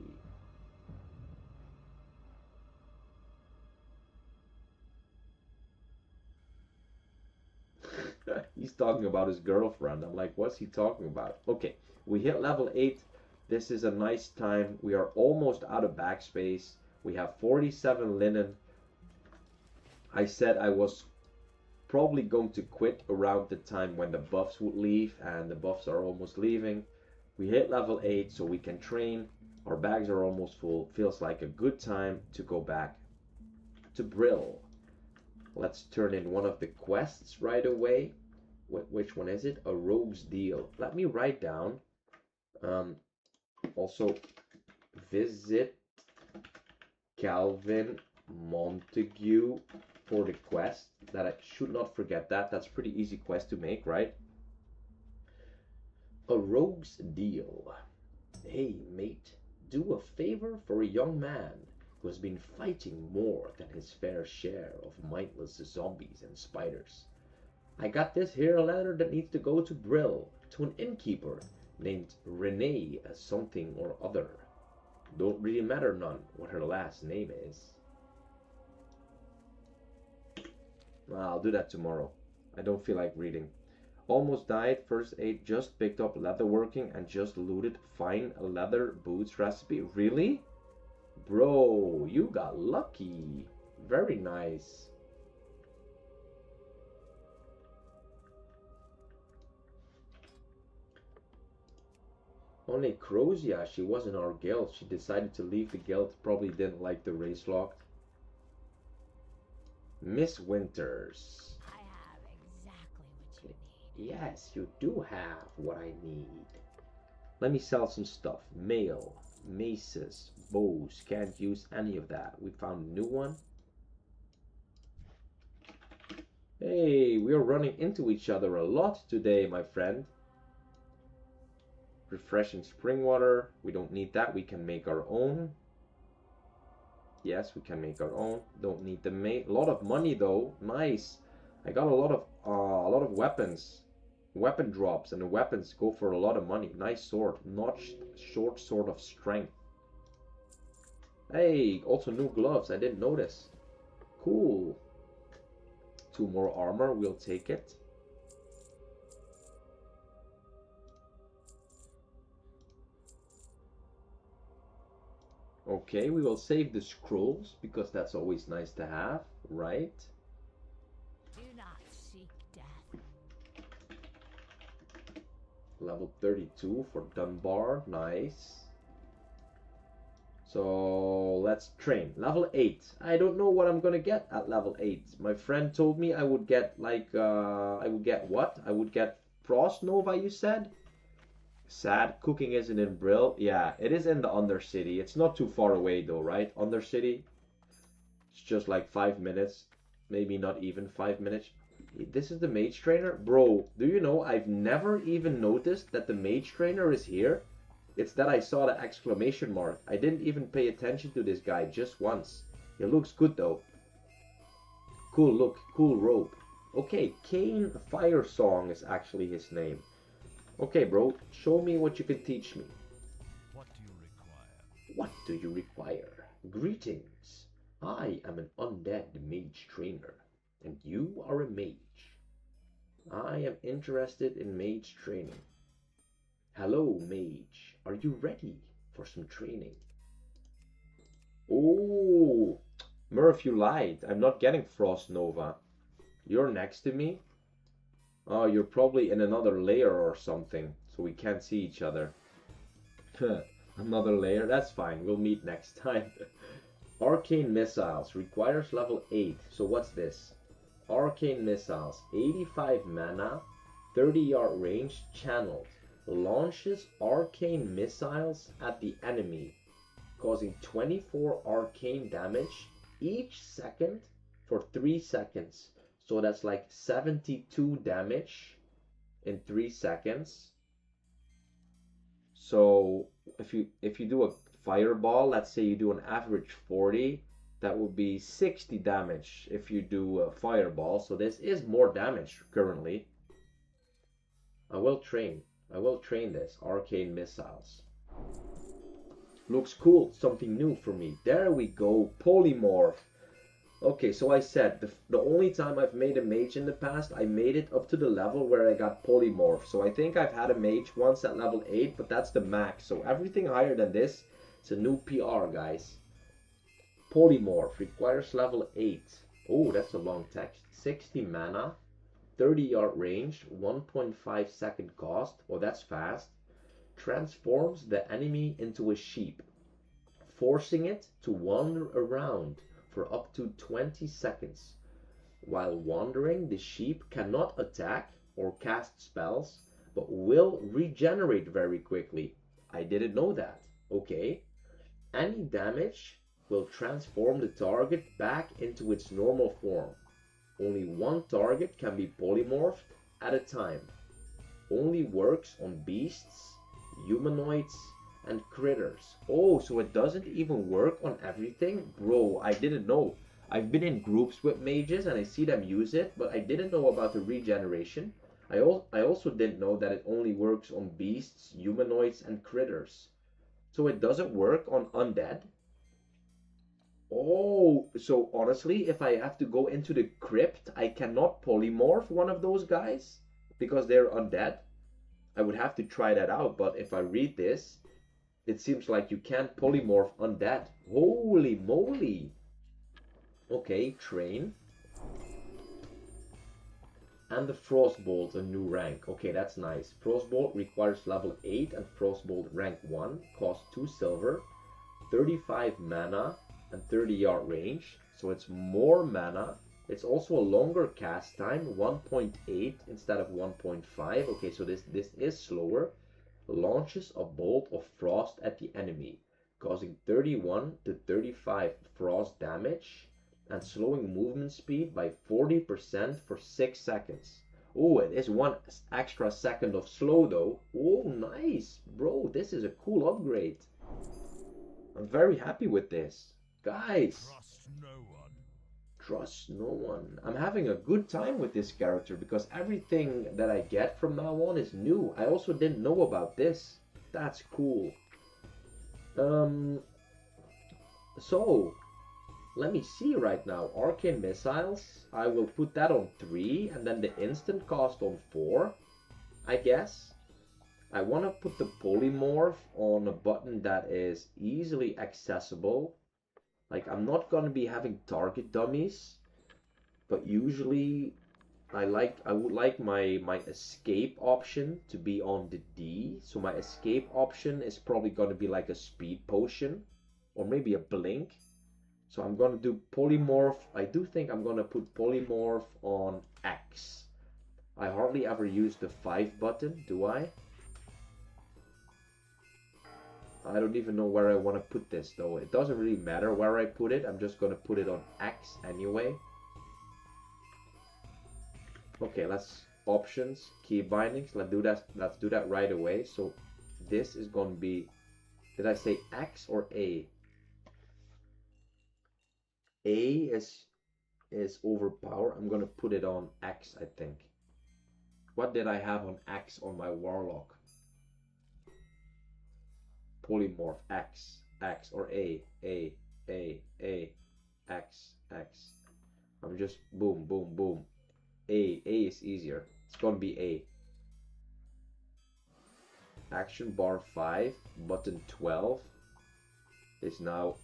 He's talking about his girlfriend. I'm like, what's he talking about? Okay, we hit level 8. This is a nice time. We are almost out of backspace. We have 47 linen. I said I was probably going to quit around the time when the buffs would leave, and the buffs are almost leaving. We hit level 8 so we can train. Our bags are almost full. Feels like a good time to go back to Brill. Let's turn in one of the quests right away. Which one is it? A rogue's deal. Let me write down. Also, visit Calvin Montague for the quest. That I should not forget that. That's a pretty easy quest to make, right? A rogue's deal. Hey, mate, do a favor for a young man who has been fighting more than his fair share of mindless zombies and spiders. I got this here letter that needs to go to Brill, to an innkeeper named Renee something or other. Don't really matter none what her last name is. I'll do that tomorrow. I don't feel like reading. Almost died, first aid, just picked up leatherworking and just looted fine leather boots recipe. Really? Bro, you got lucky. Very nice. Only Crozia, she was in our guild. She decided to leave the guild. Probably didn't like the race locked. Miss Winters. I have exactly what you need. Yes, you do have what I need. Let me sell some stuff. Mail, maces, bows. Can't use any of that. We found a new one. Hey, we are running into each other a lot today, my friend. Refreshing spring water. We don't need that. We can make our own. Yes, we can make our own. Don't need the mate. A lot of money though. Nice. I got a lot of weapons. Weapon drops, and the weapons go for a lot of money. Nice sword. Notched short sword of strength. Hey, also new gloves. I didn't notice. Cool. 2 more armor. We'll take it. Okay, we will save the scrolls because that's always nice to have, right? Do not seek death. Level 32 for Dunbar, nice. So let's train. Level 8. I don't know what I'm gonna get at level 8. My friend told me I would get like, I would get what? I would get Frost Nova, you said? Sad, cooking isn't in Brill. Yeah, it is in the Undercity. It's not too far away though, right? Undercity. It's just like 5 minutes. Maybe not even 5 minutes. This is the Mage Trainer? Bro, do you know I've never even noticed that the Mage Trainer is here? It's that I saw the exclamation mark. I didn't even pay attention to this guy just once. He looks good though. Cool look, cool robe. Okay, Kane Fire Song is actually his name. Okay, bro, show me what you can teach me. What do you require? What do you require? Greetings. I am an undead mage trainer, and you are a mage. I am interested in mage training. Hello, mage. Are you ready for some training? Oh, Murph, you lied. I'm not getting Frost Nova. You're next to me? Oh, you're probably in another layer or something, so we can't see each other. Another layer? That's fine. We'll meet next time. Arcane Missiles requires level 8. So what's this? Arcane Missiles, 85 mana, 30-yard range, channeled. Launches arcane missiles at the enemy, causing 24 arcane damage each second for 3 seconds. So that's like 72 damage in 3 seconds. So if you do a fireball, let's say you do an average 40, that would be 60 damage if you do a fireball. So this is more damage currently. I will train this. Arcane Missiles. Looks cool. Something new for me. There we go. Polymorph. Okay, so I said the only time I've made a mage in the past, I made it up to the level where I got polymorph. So I think I've had a mage once at level 8, but that's the max. So everything higher than this, it's a new PR, guys. Polymorph requires level 8. Oh, that's a long text. 60 mana, 30-yard range, 1.5 second cost. Oh, that's fast. Transforms the enemy into a sheep, forcing it to wander around for up to 20 seconds. While wandering, the sheep cannot attack or cast spells, but will regenerate very quickly. I didn't know that. Okay. Any damage will transform the target back into its normal form. Only one target can be polymorphed at a time. Only works on beasts, humanoids, and critters. Oh, so it doesn't even work on everything? Bro, I didn't know. I've been in groups with mages and I see them use it, but I didn't know about the regeneration. I also didn't know that it only works on beasts, humanoids, and critters. So it doesn't work on undead? Oh, so honestly, if I have to go into the crypt, I cannot polymorph one of those guys because they're undead? I would have to try that out, but if I read this, it seems like you can't polymorph undead. Holy moly! Okay, train. And the Frostbolt, a new rank. Okay, that's nice. Frostbolt requires level 8 and Frostbolt rank 1. Costs 2 silver, 35 mana, and 30-yard range. So it's more mana. It's also a longer cast time, 1.8 instead of 1.5. Okay, so this is slower. Launches a bolt of frost at the enemy, causing 31 to 35 frost damage and slowing movement speed by 40% for 6 seconds. Oh, it is 1 extra second of slow though. Oh, nice. Bro, this is a cool upgrade. I'm very happy with this. Guys, Trust no one. trust no one. I'm having a good time with this character because everything that I get from now on is new. I also didn't know about this. That's cool. So let me see right now. Arcane Missiles, I will put that on 3 and then the instant cost on 4, I guess. I want to put the polymorph on a button that is easily accessible. Like, I'm not going to be having target dummies, but usually I would like my escape option to be on the D. So my escape option is probably going to be like a speed potion or maybe a blink. So I'm going to do polymorph. I do think I'm going to put polymorph on X. I hardly ever use the 5 button, do I? I don't even know where I want to put this though. It doesn't really matter where I put it. I'm just going to put it on X anyway. Okay, let's options, key bindings. Let's do that right away. So this is going to be, did I say X or A? A is overpower. I'm going to put it on X, I think. What did I have on X on my warlock? Polymorph X, X or A, X, X. I'm just boom, boom, boom. A is easier. It's gonna be A. Action bar 5, button 12 is now,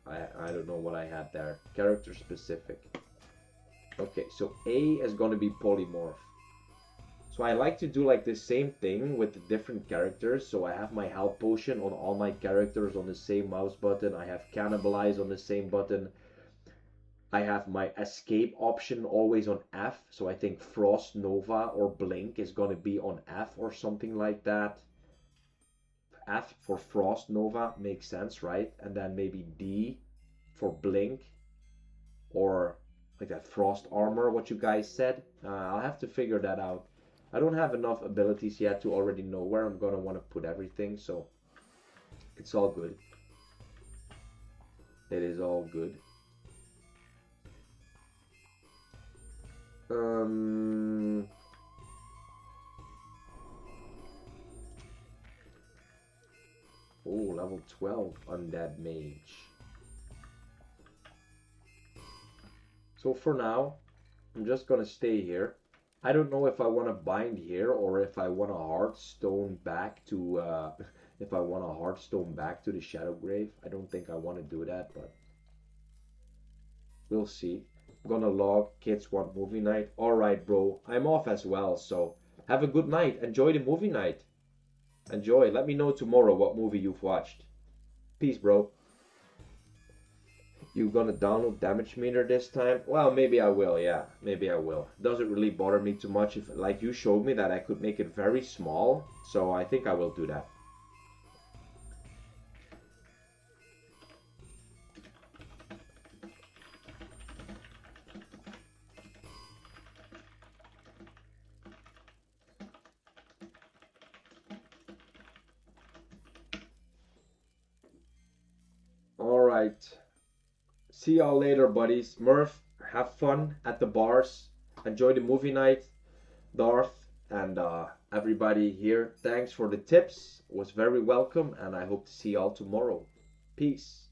I don't know what I had there. Character specific. Okay, so A is gonna be polymorph. So I like to do like the same thing with the different characters. So I have my health potion on all my characters on the same mouse button. I have cannibalize on the same button. I have my escape option always on F. So I think Frost Nova or Blink is going to be on F or something like that. F for Frost Nova makes sense, right? And then maybe D for Blink or like that Frost Armor, what you guys said. I'll have to figure that out. I don't have enough abilities yet to already know where I'm going to want to put everything, so it's all good. It is all good. Oh, level 12 Undead Mage. So for now, I'm just going to stay here. I don't know if I want to bind here or if I want to Hearthstone back to if I want to Hearthstone back to the Shadow Grave. I don't think I want to do that, but we'll see. I'm gonna log kids want movie night. Alright, bro. I'm off as well, so have a good night. Enjoy the movie night. Enjoy. Let me know tomorrow what movie you've watched. Peace, bro. You gonna download damage meter this time? Well, maybe I will, yeah. Maybe I will. Doesn't really bother me too much if, like you showed me, that I could make it very small. So I think I will do that. Alright. See y'all later, buddies. Murph, have fun at the bars. Enjoy the movie night. Darth and everybody here, thanks for the tips. It was very welcome, and I hope to see y'all tomorrow. Peace.